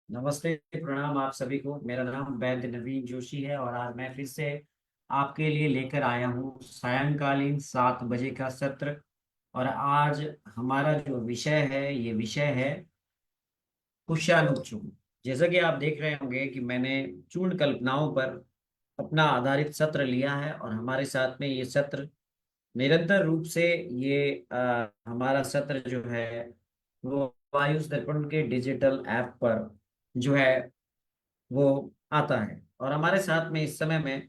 नमस्ते, प्रणाम आप सभी को। मेरा नाम वैद्य नवीन जोशी है और आज मैं फिर से आपके लिए लेकर आया हूँ सायंकालीन 7 बजे का सत्र। और आज हमारा जो विषय है, ये विषय है कुशानुचूर्ण। जैसा कि आप देख रहे होंगे कि मैंने चूर्ण कल्पनाओं पर अपना आधारित सत्र लिया है और हमारे साथ में ये सत्र निरंतर रूप से ये हमारा सत्र जो है वो आयुष दर्पण के डिजिटल ऐप पर जो है वो आता है। और हमारे साथ में इस समय में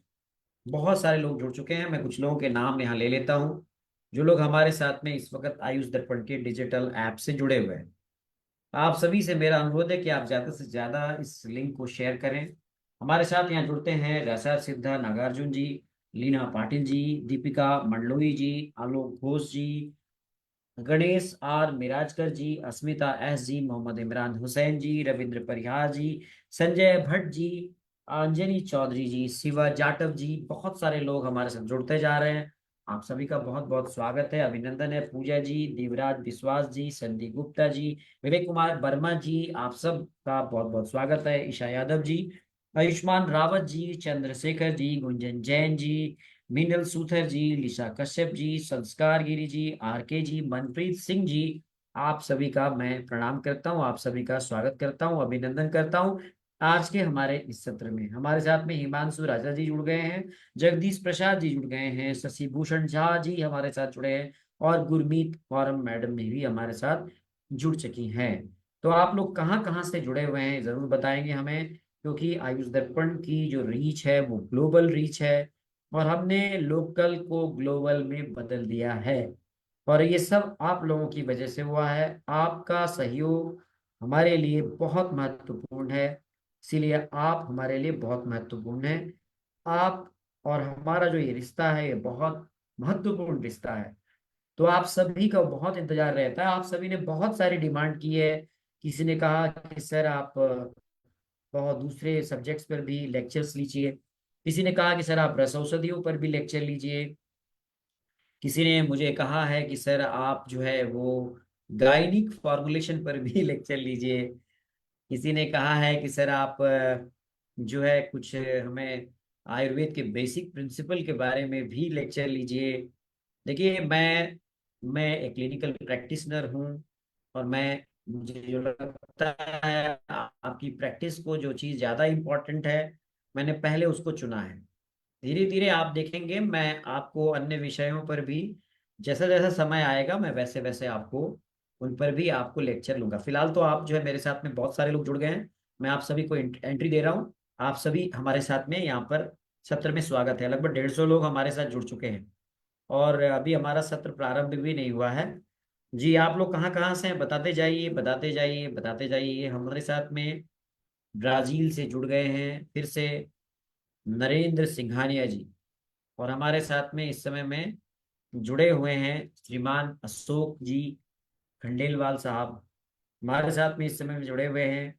बहुत सारे लोग जुड़ चुके हैं। मैं कुछ लोगों के नाम यहाँ ले लेता हूँ, जो लोग हमारे साथ में इस वक्त आयुष दर्पण के डिजिटल ऐप से जुड़े हुए हैं। आप सभी से मेरा अनुरोध है कि आप ज्यादा से ज्यादा इस लिंक को शेयर करें। हमारे साथ यहाँ जुड़ते हैं रसर सिद्धा नागार्जुन जी, लीना पाटिल जी, दीपिका मंडलोई जी, आलोक घोष जी, गणेश आर मिराजकर जी, अस्मिता एस जी, मोहम्मद इमरान हुसैन जी, रविंद्र परिहार जी, संजय भट्ट जी, अंजनी चौधरी जी, शिवा जाटव जी। बहुत सारे लोग हमारे साथ जुड़ते जा रहे हैं। आप सभी का बहुत बहुत स्वागत है, अभिनंदन है। पूजा जी, देवराज विश्वास जी, संदीप गुप्ता जी, विवेक कुमार वर्मा जी, आप सब का बहुत बहुत स्वागत है। ईशा यादव जी, आयुष्मान रावत जी, चंद्रशेखर जी, गुंजन जैन जी, मीनल सूथर जी, लिशा कश्यप जी, संस्कार गिरी जी, आर के जी, मनप्रीत सिंह जी, आप सभी का मैं प्रणाम करता हूं। आप सभी का स्वागत करता हूं, अभिनंदन करता हूं। आज के हमारे इस सत्र में हमारे साथ में हिमांशु राजा जी जुड़ गए हैं, जगदीश प्रसाद जी जुड़ गए हैं, शशि भूषण झा जी हमारे साथ जुड़े हैं, और गुरमीत कौरम मैडम ने भी हमारे साथ जुड़ चुकी हैं। तो आप लोग कहाँ कहाँ से जुड़े हुए हैं जरूर बताएंगे हमें, क्योंकि आयुष दर्पण की जो रीच है वो ग्लोबल रीच है और हमने लोकल को ग्लोबल में बदल दिया है। और ये सब आप लोगों की वजह से हुआ है। आपका सहयोग हमारे लिए बहुत महत्वपूर्ण है, इसीलिए आप हमारे लिए बहुत महत्वपूर्ण है। आप और हमारा जो ये रिश्ता है, ये बहुत महत्वपूर्ण रिश्ता है। तो आप सभी का बहुत इंतजार रहता है। आप सभी ने बहुत सारी डिमांड की है। किसी ने कहा कि सर आप बहुत दूसरे सब्जेक्ट्स पर भी लेक्चर्स लीजिए। किसी ने कहा कि सर आप रस औषधियों पर भी लेक्चर लीजिए। किसी ने मुझे कहा है कि सर आप जो है वो गायनिक फॉर्मुलेशन पर भी लेक्चर लीजिए। किसी ने कहा है कि सर आप जो है कुछ हमें आयुर्वेद के बेसिक प्रिंसिपल के बारे में भी लेक्चर लीजिए। देखिए, मैं एक क्लिनिकल प्रैक्टिशनर हूँ और मैं मुझे जो लगता है आपकी प्रैक्टिस को जो चीज़ ज़्यादा इम्पोर्टेंट है, मैंने पहले उसको चुना है। धीरे धीरे आप देखेंगे मैं आपको अन्य विषयों पर भी जैसा जैसा समय आएगा मैं वैसे वैसे आपको उन पर भी आपको लेक्चर लूंगा। फिलहाल तो आप जो है मेरे साथ में बहुत सारे लोग जुड़ गए हैं। मैं आप सभी को एंट्री दे रहा हूँ। आप सभी हमारे साथ में यहाँ पर सत्र में स्वागत है। लगभग 150 लोग हमारे साथ जुड़ चुके हैं और अभी हमारा सत्र प्रारंभ भी नहीं हुआ है। जी, आप लोग कहाँ कहाँ से हैं बताते जाइए, बताते जाइए, बताते जाइए। हमारे साथ में ब्राजील से जुड़ गए हैं फिर से नरेंद्र सिंघानिया जी, और हमारे साथ में इस समय में जुड़े हुए हैं श्रीमान अशोक जी खंडेलवाल साहब। हमारे साथ में इस समय में जुड़े हुए हैं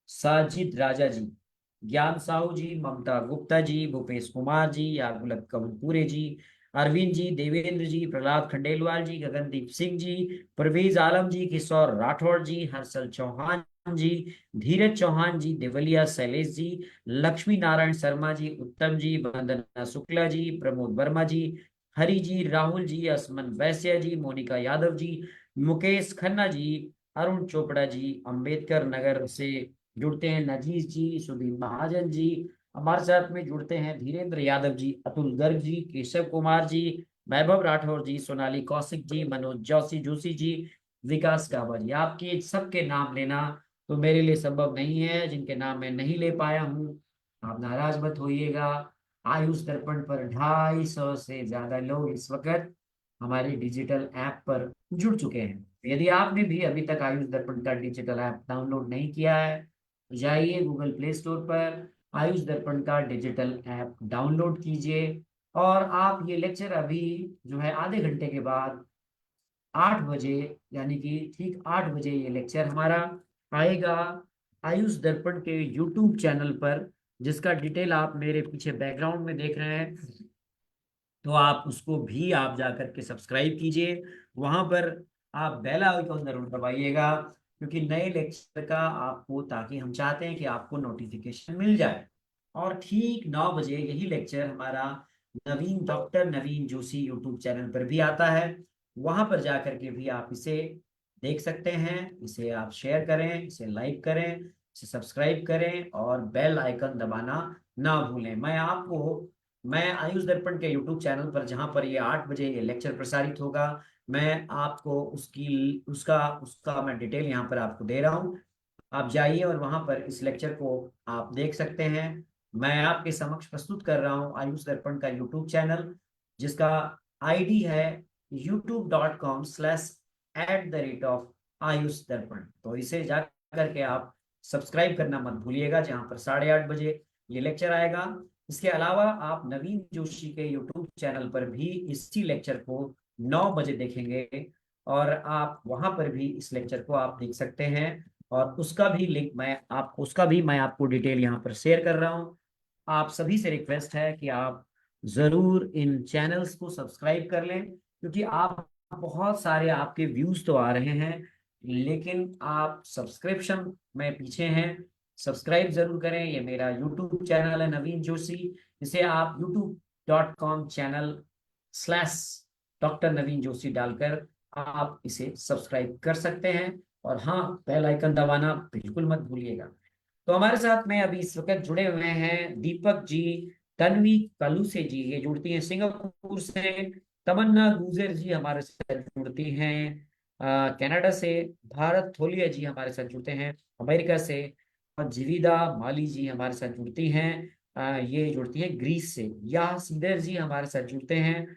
साजिद राजा जी, ज्ञान साहू जी, ममता गुप्ता जी, भूपेश कुमार जी, यागुलक कबूपुरे जी, अरविंद जी, देवेंद्र जी, प्रहलाद खंडेलवाल जी, गगनदीप सिंह जी, परवेज आलम जी, किशोर राठौड़ जी, हर्षल चौहान जी, धीरज चौहान जी, देवलिया शैलेश जी, लक्ष्मी नारायण शर्मा जी, उत्तम जी, वंदना शुक्ला जी, प्रमोद वर्मा जी, हरि जी, राहुल जी, असमन वैश्य जी, मोनिका यादव जी, मुकेश खन्ना जी, अरुण चोपड़ा जी, अंबेडकर नगर से जुड़ते हैं नजीज जी, सुधीर महाजन जी। हमारे साथ में जुड़ते हैं धीरेन्द्र यादव जी, अतुल गर्ग जी, केशव कुमार जी, वैभव राठौर जी, सोनाली कौशिक जी, मनोज जोशी जोशी जी, विकास काबा जी। आपके सबके नाम लेना तो मेरे लिए संभव नहीं है, जिनके नाम मैं नहीं ले पाया हूँ आप नाराज मत होइएगा। आयुष दर्पण पर 250 से ज्यादा लोग इस वक्त हमारे डिजिटल ऐप पर जुड़ चुके हैं। यदि आपने भी अभी तक आयुष दर्पण का डिजिटल ऐप डाउनलोड नहीं किया है, तो जाइए गूगल प्ले स्टोर पर आयुष दर्पण का डिजिटल ऐप डाउनलोड कीजिए। और आप ये लेक्चर अभी जो है आधे घंटे के बाद 8 बजे, यानी कि ठीक 8 बजे ये लेक्चर हमारा आएगा आयुष दर्पण के यूट्यूब चैनल पर, जिसका डिटेल आप मेरे पीछे बैकग्राउंड में देख रहे हैं। तो आप उसको भी आप जा करके सब्सक्राइब कीजिए। वहां पर आप बेल आइकॉन जरूर दबाइएगा, क्योंकि नए लेक्चर का आपको, ताकि हम चाहते हैं कि आपको नोटिफिकेशन मिल जाए। और ठीक 9 बजे यही लेक्चर हमारा नवीन डॉक्टर नवीन जोशी यूट्यूब चैनल पर भी आता है। वहां पर जाकर के भी आप इसे देख सकते हैं। इसे आप शेयर करें, इसे लाइक करें, इसे सब्सक्राइब करें और बेल आइकन दबाना ना भूलें। मैं आयुष दर्पण के यूट्यूब चैनल पर, जहां पर ये 8 बजे ये लेक्चर प्रसारित होगा, मैं आपको उसकी उसका उसका मैं डिटेल यहाँ पर आपको दे रहा हूँ। आप जाइए और वहां पर इस लेक्चर को आप देख सकते हैं। मैं आपके समक्ष प्रस्तुत कर रहा हूँ आयुष दर्पण का यूट्यूब चैनल, जिसका आईडी है youtube.com/@ऑफ आयुष दर्पण। तो इसे जा करके आप सब्सक्राइब करना मत भूलिएगा, जहां पर 8:30 बजे ये लेक्चर आएगा। इसके अलावा आप नवीन जोशी के यूट्यूब चैनल पर भी इसी लेक्चर को 9 बजे देखेंगे, और आप वहां पर भी इस लेक्चर को आप देख सकते हैं। और उसका भी मैं आपको डिटेल यहाँ पर शेयर कर रहा हूँ। आप सभी से रिक्वेस्ट है कि आप जरूर इन चैनल्स को सब्सक्राइब कर लें, क्योंकि आप, बहुत सारे आपके व्यूज तो आ रहे हैं, लेकिन आप सब्सक्रिप्शन में पीछे हैं। सब्सक्राइब जरूर करें। ये मेरा यूट्यूब चैनल है नवीन जोशी। इसे आप youtube.com/डॉक्टर नवीन जोशी डालकर आप इसे सब्सक्राइब कर सकते हैं। और हाँ, बेल आइकन दबाना बिल्कुल मत भूलिएगा। तो हमारे साथ में अभी इस वक्त जुड़े हुए हैं दीपक जी, तन्वी कलूसे जी, ये जुड़ती हैं सिंगापुर से। तमन्ना गुजर जी हमारे साथ जुड़ती हैं कनाडा से। भारत थोलिया जी हमारे साथ जुड़ते हैं अमेरिका से। और जीविदा माली जी हमारे साथ जुड़ती हैं, ये जुड़ती हैं ग्रीस से। या सीधर जी हमारे साथ जुड़ते हैं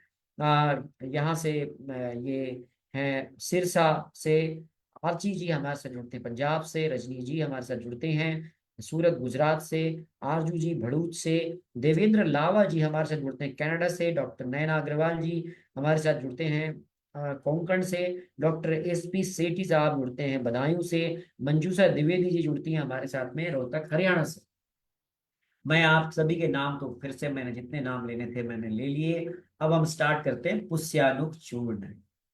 यहाँ से, ये हैं सिरसा से। आर्ची जी हमारे साथ जुड़ते हैं पंजाब से। रजनी जी हमारे साथ जुड़ते हैं सूरत गुजरात से। आरजू जी भड़ूच से। देवेंद्र लावा जी हमारे साथ जुड़ते हैं कनाडा से। डॉक्टर नयना अग्रवाल जी हमारे साथ जुड़ते हैं कोंकण से। डॉक्टर SP सेठी साहब जुड़ते हैं बदायूं से। मंजूषा द्विवेदी जी जुड़ती हैं हमारे साथ में रोहतक हरियाणा से। मैं आप सभी के नाम तो फिर से, मैंने जितने नाम लेने थे मैंने ले लिए। अब हम स्टार्ट करते हैं पुष्यानुक चूर्ण।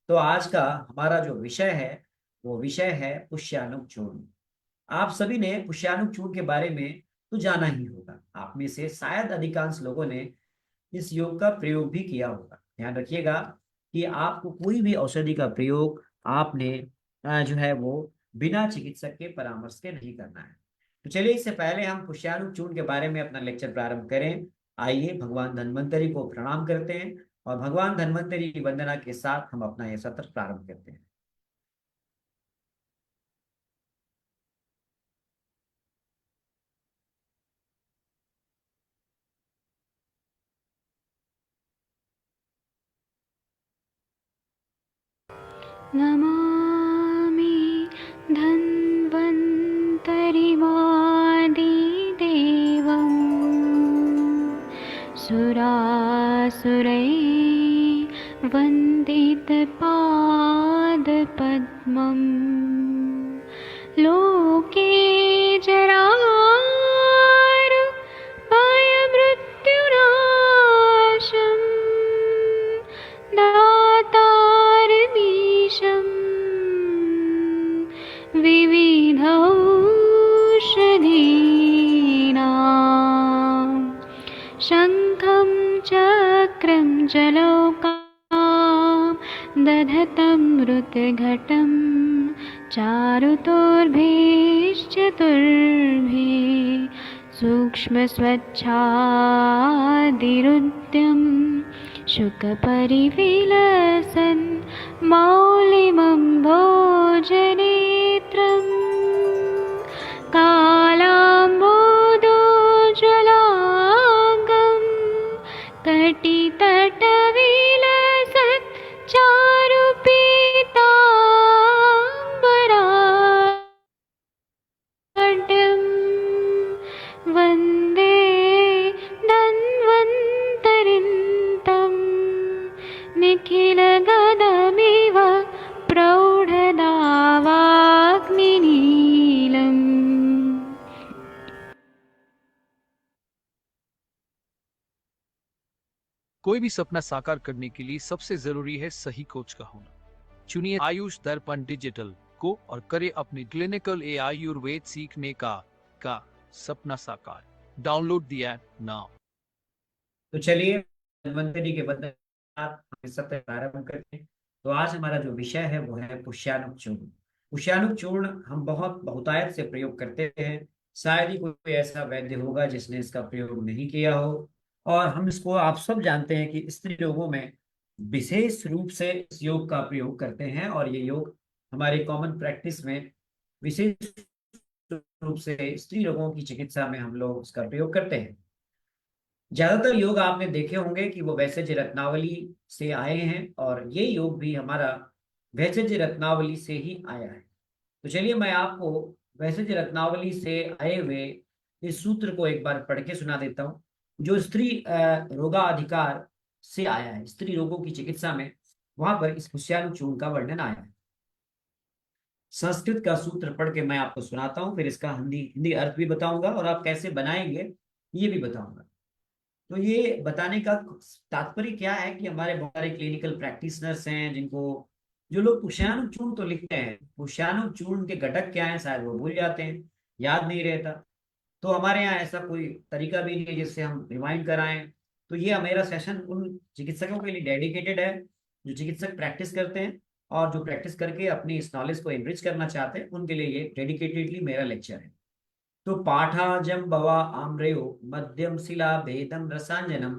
तो आज का हमारा जो विषय है, वो विषय है पुष्यानुक चूर्ण। आप सभी ने पुष्यानुक चूर्ण के बारे में तो जाना ही होगा। आप में से शायद अधिकांश लोगों ने इस योग का प्रयोग भी किया होगा। ध्यान रखिएगा कि आपको कोई भी औषधि का प्रयोग आपने जो है वो बिना चिकित्सक के परामर्श के नहीं करना है। तो चलिए, इससे पहले हम पुष्याणु चूर्ण के बारे में अपना लेक्चर प्रारंभ करें। आइए भगवान धन्वंतरी को प्रणाम करते हैं, और भगवान धन्वंतरी की वंदना के साथ हम अपना यह सत्र प्रारंभ करते हैं। नमामि धन्वन्तरिमादिदेवम् सुरासुरैर्वन्दितपादपद्मम् लोके जरारुपायमृत्युनाशम् दातारमीशम् विविधौषधीनां शङ्खं चक्रं जलौकां दधतं मृतघटं चारुतोर्भिश्चतुर्भिः सूक्ष्मस्वच्छादिरुद्यं शुकपरिविलसन् मौलिमम्भोजनेत्रम् कालाम्बोदोज्ज्वलाङ्गं कटितटविलसत् चारुपीताम्बराढ्यं वन्दे धन्वन्तरिं तं निखिलगदमिव प्रौढदावाग्निनीलम्। कोई भी सपना साकार करने के लिए सबसे जरूरी है सही कोच का होना। चुनिए आयुष दर्पण डिजिटल। को और करे अपने क्लिनिकल आयुर्वेद सीखने का सपना साकार। Download the app now. तो चलिए, धन्वंतरि के बदले हम इस सत्र प्रारंभ करते हैं। तो आज हमारा जो विषय है वो है पुष्यानुक चूर्ण। पुष्यानुक चूर्ण हम बहुत बहुतायत से प्रयोग करते हैं। शायद ही कोई ऐसा वैद्य होगा जिसने इसका प्रयोग नहीं किया हो। और हम इसको, आप सब जानते हैं कि स्त्री रोगों में विशेष रूप से इस योग का प्रयोग करते हैं, और ये योग हमारे कॉमन प्रैक्टिस में विशेष रूप से स्त्री रोगों की चिकित्सा में हम लोग इसका प्रयोग करते हैं। ज्यादातर योग आपने देखे होंगे कि वो वैसे रत्नावली से आए हैं, और ये योग भी हमारा वैसे रत्नावली से ही आया है। तो चलिए, मैं आपको वैसे रत्नावली से आए हुए इस सूत्र को एक बार पढ़ के सुना देता हूँ, जो स्त्री रोगाधिकार से आया है, स्त्री रोगों की चिकित्सा में। वहां पर इस पुष्याणु चूर्ण का वर्णन आया है। संस्कृत का सूत्र पढ़ के मैं आपको सुनाता हूँ, फिर इसका हिंदी हिंदी अर्थ भी बताऊंगा, और आप कैसे बनाएंगे ये भी बताऊंगा। तो ये बताने का तात्पर्य क्या है कि हमारे बहुत सारे क्लिनिकल प्रैक्टिशनर्स हैं जिनको, जो लोग पुष्याणु चूर्ण तो लिखते हैं, पुष्याणु चूर्ण के घटक क्या है शायद वो भूल जाते हैं, याद नहीं रहता। तो हमारे यहाँ ऐसा कोई तरीका भी नहीं है जिससे हम रिमाइंड कराएं। तो ये मेरा सेशन उन चिकित्सकों के लिए डेडिकेटेड है जो चिकित्सक प्रैक्टिस करते हैं, और जो प्रैक्टिस करके अपनी इस नॉलेज को एनरिच करना चाहते हैं उनके लिए ये डेडिकेटेडली मेरा लेक्चर है। तो पाठाजम भवा आम्रेयो मध्यम शिला भेदम रसांजनम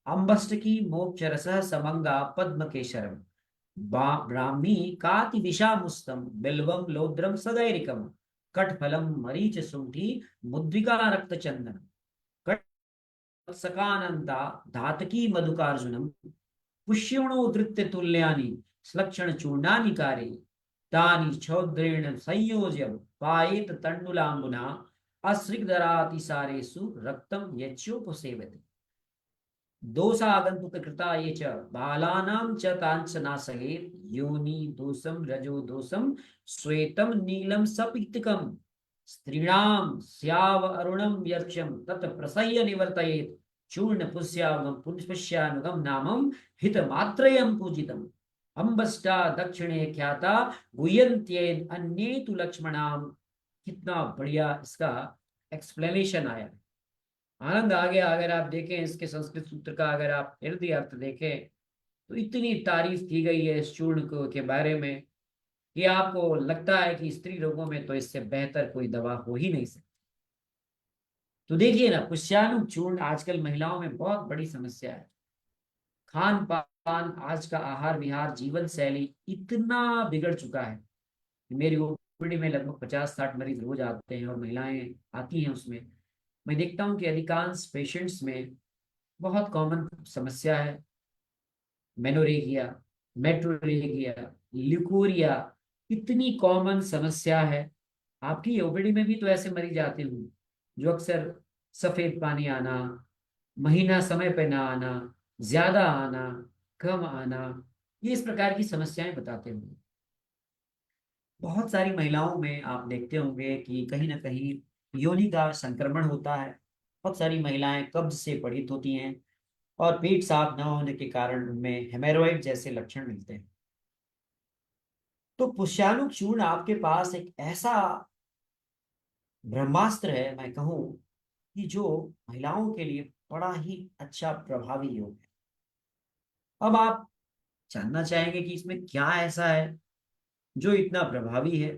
अम्बष्टकी मोक्ष रस समंगा पद्म केशरम ब्राह्मी काति विषामुस्तम बिल्वम लोद्रम सदैरिकम कटफलम मरीच शुंठी मुद्रिका रक्त चंदन कट सकानंदा धातकी मधुकार्जुनम पुष्योणो धृत्य तुल्यानि श्लक्षण चूर्णानि कारे तानि छौद्रेण संयोज्य पायेत तंडुलांबुना अस्रिग्धरातिसारेषु रक्तं यच्योपसेवते दोषागन्तुक कृता ये च बालानां च तांच नासयेत् योनि दोषं रजो दोषं श्वेतं नीलं सपीतकं स्त्रीणां स्याव अरुणं यर्क्ष्यं तत् प्रसह्य निवर्तयेत् चूर्ण पुष्यागम पुष्यानुगम नामम हितमात्रयं पूजितम् अम्बष्टा दक्षिणे ख्याता गुह्यन्त्ये अन्ये तु लक्ष्मणाम। कितना बढ़िया इसका एक्सप्लेनेशन आया है, आनंद आ गया। अगर आप देखें इसके संस्कृत सूत्र का, अगर आप हृदय अर्थ देखें, तो इतनी तारीफ की गई है इस चूर्ण को के बारे में कि आपको लगता है कि स्त्री रोगों में तो इससे बेहतर कोई दवा हो ही नहीं सकती। तो देखिए ना, पुष्याणु चूर्ण आजकल महिलाओं में बहुत बड़ी समस्या है। खान पान, आज का आहार विहार, जीवन शैली इतना बिगड़ चुका है कि मेरी ओपीडी में लगभग 50-60 मरीज रोज आते हैं, और महिलाएं आती हैं उसमें। मैं देखता हूँ कि अधिकांश पेशेंट्स में बहुत कॉमन समस्या है मेनोरेगिया, मेट्रोरेगिया, ल्यूकोरिया, इतनी कॉमन समस्या है। आपकी ओपीडी में भी तो ऐसे मरीज आते होंगे जो अक्सर सफेद पानी आना, महीना समय पे ना आना, ज्यादा आना, कम आना, ये इस प्रकार की समस्याएं बताते होंगे। बहुत सारी महिलाओं में आप देखते होंगे कि कहीं ना कहीं योनि का संक्रमण होता है। बहुत सारी महिलाएं कब्ज से पीड़ित होती हैं, और पेट साफ न होने के कारण उनमें हेमोरॉइड जैसे लक्षण मिलते हैं। तो पुष्याणु चूर्ण आपके पास एक ऐसा ब्रह्मास्त्र है, मैं कहूं कि जो महिलाओं के लिए बड़ा ही अच्छा प्रभावी योग है। अब आप जानना चाहेंगे कि इसमें क्या ऐसा है जो इतना प्रभावी है,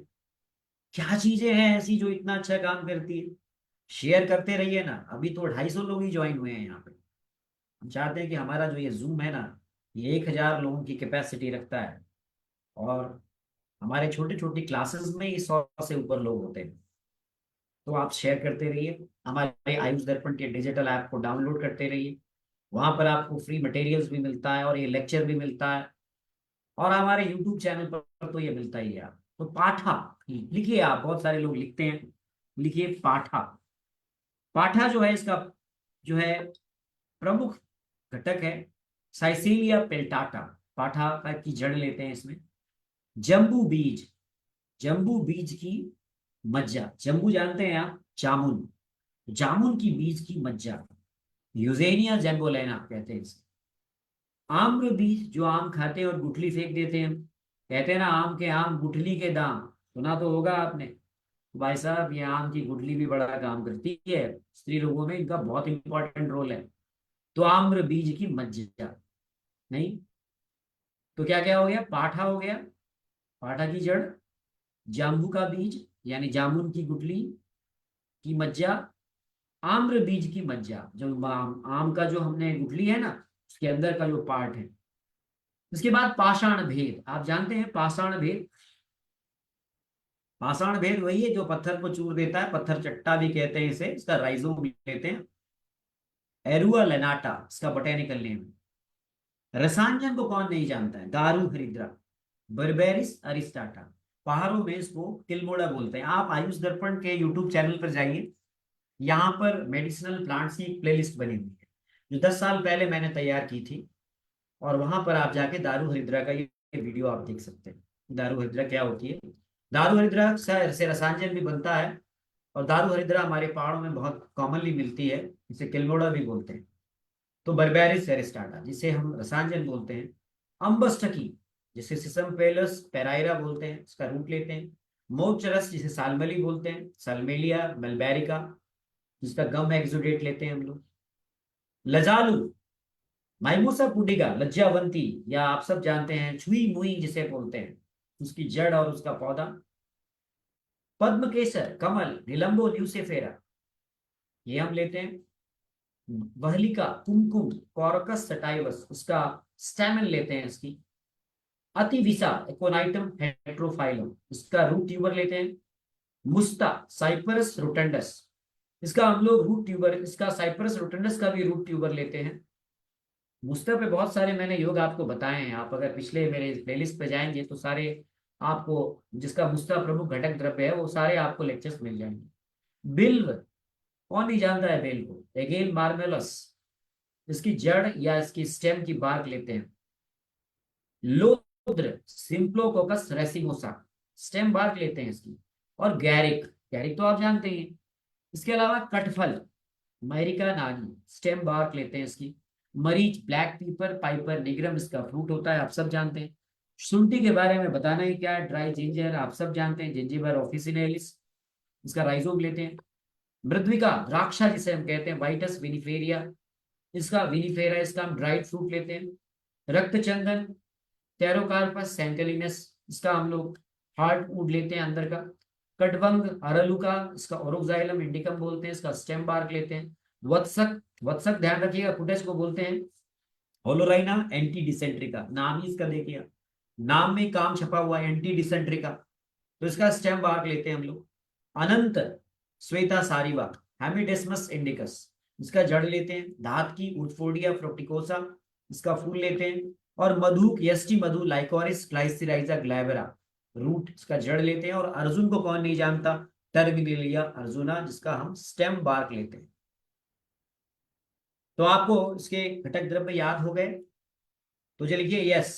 क्या चीजें हैं ऐसी जो इतना अच्छा काम करती है। शेयर करते रहिए ना। अभी तो 250 लोग ही ज्वाइन हुए हैं यहाँ पे। हम चाहते हैं कि हमारा जो ये जूम है ना, ये 1000 लोगों की कैपेसिटी रखता है, और हमारे छोटे छोटी क्लासेस में ये 100 से ऊपर लोग होते हैं। तो आप शेयर करते रहिए, हमारे आयुष दर्पण के डिजिटल ऐप को डाउनलोड करते रहिए। वहां पर आपको फ्री मटेरियल्स भी मिलता है, और ये लेक्चर भी मिलता है, और हमारे यूट्यूब चैनल पर तो ये मिलता ही है। आप तो पाठा लिखिए, आप बहुत सारे लोग लिखते हैं, लिखिए पाठा। पाठा जो है इसका जो है प्रमुख घटक है साइसीलिया पेल्टाटा। पाठा का की जड़ लेते हैं इसमें। जम्बू बीज, जम्बू बीज की मज्जा, जम्बू जानते हैं आप, जामुन, जामुन की बीज की मज्जा, यूजेनिया जेम्बोलेना कहते हैं इसे। आम्र बीज, जो आम खाते हैं और गुठली फेंक देते हैं, कहते हैं ना आम के आम गुठली के दाम, सुना तो होगा आपने। भाई साहब, ये आम की गुठली भी बड़ा काम करती है, स्त्री रोगों में इनका बहुत इंपॉर्टेंट रोल है। तो आम्र बीज की मज्जा, नहीं तो क्या क्या हो गया, पाठा हो गया, पाठा की जड़, जाम्बू का बीज यानी जामुन की गुठली की मज्जा, आम्र बीज की मज्जा, जो आम का जो हमने गुठली है ना, उसके अंदर का जो पार्ट है। उसके बाद पाषाण भेद, आप जानते हैं पाषाण भेद? पाषाण भेद वही है जो पत्थर को चूर देता है, पत्थर चट्टा भी कहते हैं इसे, इसका राइजोम भी लेते हैं। एरुआ लेनाटा इसका बोटेनिकल नेम है। रसांजन को कौन नहीं जानता है, दारू हरिद्रा, बर्बेरिस अरिस्टाटा। पहाड़ों में इसको तिलमोड़ा बोलते हैं। आप आयुष दर्पण के यूट्यूब चैनल पर जाइए, यहाँ पर मेडिसिनल प्लांट्स की एक प्लेलिस्ट बनी हुई है, जो 10 साल पहले मैंने तैयार की थी। और वहां पर आप जाके दारू हरिद्रा का ये वीडियो आप देख सकते हैं। दारू हरिद्रा क्या होती है, दारू हरिद्रा से रसांजन भी बनता है। और दारू हरिद्रा हमारे पहाड़ों में बहुत कॉमनली मिलती है, इसे किल्मोड़ा भी बोलते हैं। तो बर्बेरिस एरिस्टाटा जिसे हम रसांजन बोलते हैं, अम्बस्टकी जिसे सिसम पेलस पेराइरा बोलते हैं, इसका रूट लेते हैं। मोचरस जिसे साल्मली बोलते हैं, साल्मेलिया मलबेरिका, जिसका गम एक्सुडेट लेते हैं हम लोग। लजालू, माइमोसा पुडिगा, लज्जावंती, या आप सब जानते हैं छुई मुई जिसे बोलते हैं, उसकी जड़ और उसका पौधा। पद्म केसर, कमल, निलंबो ल्यूसेफेरा, ये हम लेते हैं। वहलिका, कुमकुम, कॉर्कस सटाइवस, उसका स्टेमन लेते हैं इसकी। अतिविसा, एकोनाइटम हेट्रोफाइलम, इसका रूट ट्यूबर लेते हैं। मुस्ता, साइप्रस रोटंडस, इसका हम लोग रूट ट्यूबर, इसका साइप्रस रोटंडस का भी रूट ट्यूबर लेते हैं। मुस्ता पे बहुत सारे मैंने योग आपको बताए हैं, आप अगर पिछले मेरे प्लेलिस्ट पे जाएंगे तो सारे आपको, जिसका मुस्ता प्रमुख घटक द्रव्य है, वो सारे आपको लेक्चर्स मिल जाएंगे। बिल्व, कौन नहीं जानता है बेल को, एगेल मार्मेलस, इसकी जड़ या इसकी स्टेम की बार्क लेते हैं। लोद्र, सिंप्लोकोकस रेसिमोसा, स्टेम बार्क लेते हैं इसकी। और गैरिक, गैरिक तो आप जानते हैं। इसके अलावा कटफल, अमेरिका नानी, स्टेम बार्क लेते हैं इसकी। मरीच, ब्लैक पीपर, पाइपर निग्रम, इसका फ्रूट होता है, आप सब जानते हैं। शुंठी के बारे में बताना ही क्या है, ड्राई जिंजर, आप सब जानते हैं, जिंजिबर ऑफिसिनेलिस, इसका राइजोम लेते हैं। मृद्विका, द्राक्षा जिसे हम कहते हैं, वाइटस विनिफेरिया, इसका विनिफेरा, इसका हम ड्राइड फ्रूट लेते हैं। रक्तचंदन, टेरोकार्पस सैंकलिनस, इसका हम लोग हार्ट वुड लेते हैं अंदर का। कटवंग, अरलुका, इसका ओरोक्साइलम इंडिकम बोलते हैं, इसका स्टेम बार्क लेते हैं। वत्सक, वत्सक ध्यान रखिएगा, कुटेस को बोलते हैं। होलोराइना, एंटी डिसेंट्रिका, नाम ही इसका देखिए, नाम में काम छपा हुआ है, एंटी डिसेंट्रिका, तो इसका स्टेम बार्क लेते हैं हम लोग। अनंत, श्वेता सारिवा, हेमिडेस्मस इंडिकस, इसका जड़ लेते हैं। धात की, उटफोडिया फ्रुक्टिकोसा, इसका फूल लेते हैं। और मधु, यष्टि मधु, लाइकोरिस ग्लाइसिराइजा ग्लैबरा, रूट, इसका जड़ लेते हैं। और अर्जुन को कौन नहीं जानता, टर्मिनेलिया अर्जुना, जिसका हम स्टेम बार्क लेते हैं। तो आपको इसके घटक द्रव्य याद हो गए, तो चलिए लिखिए यस।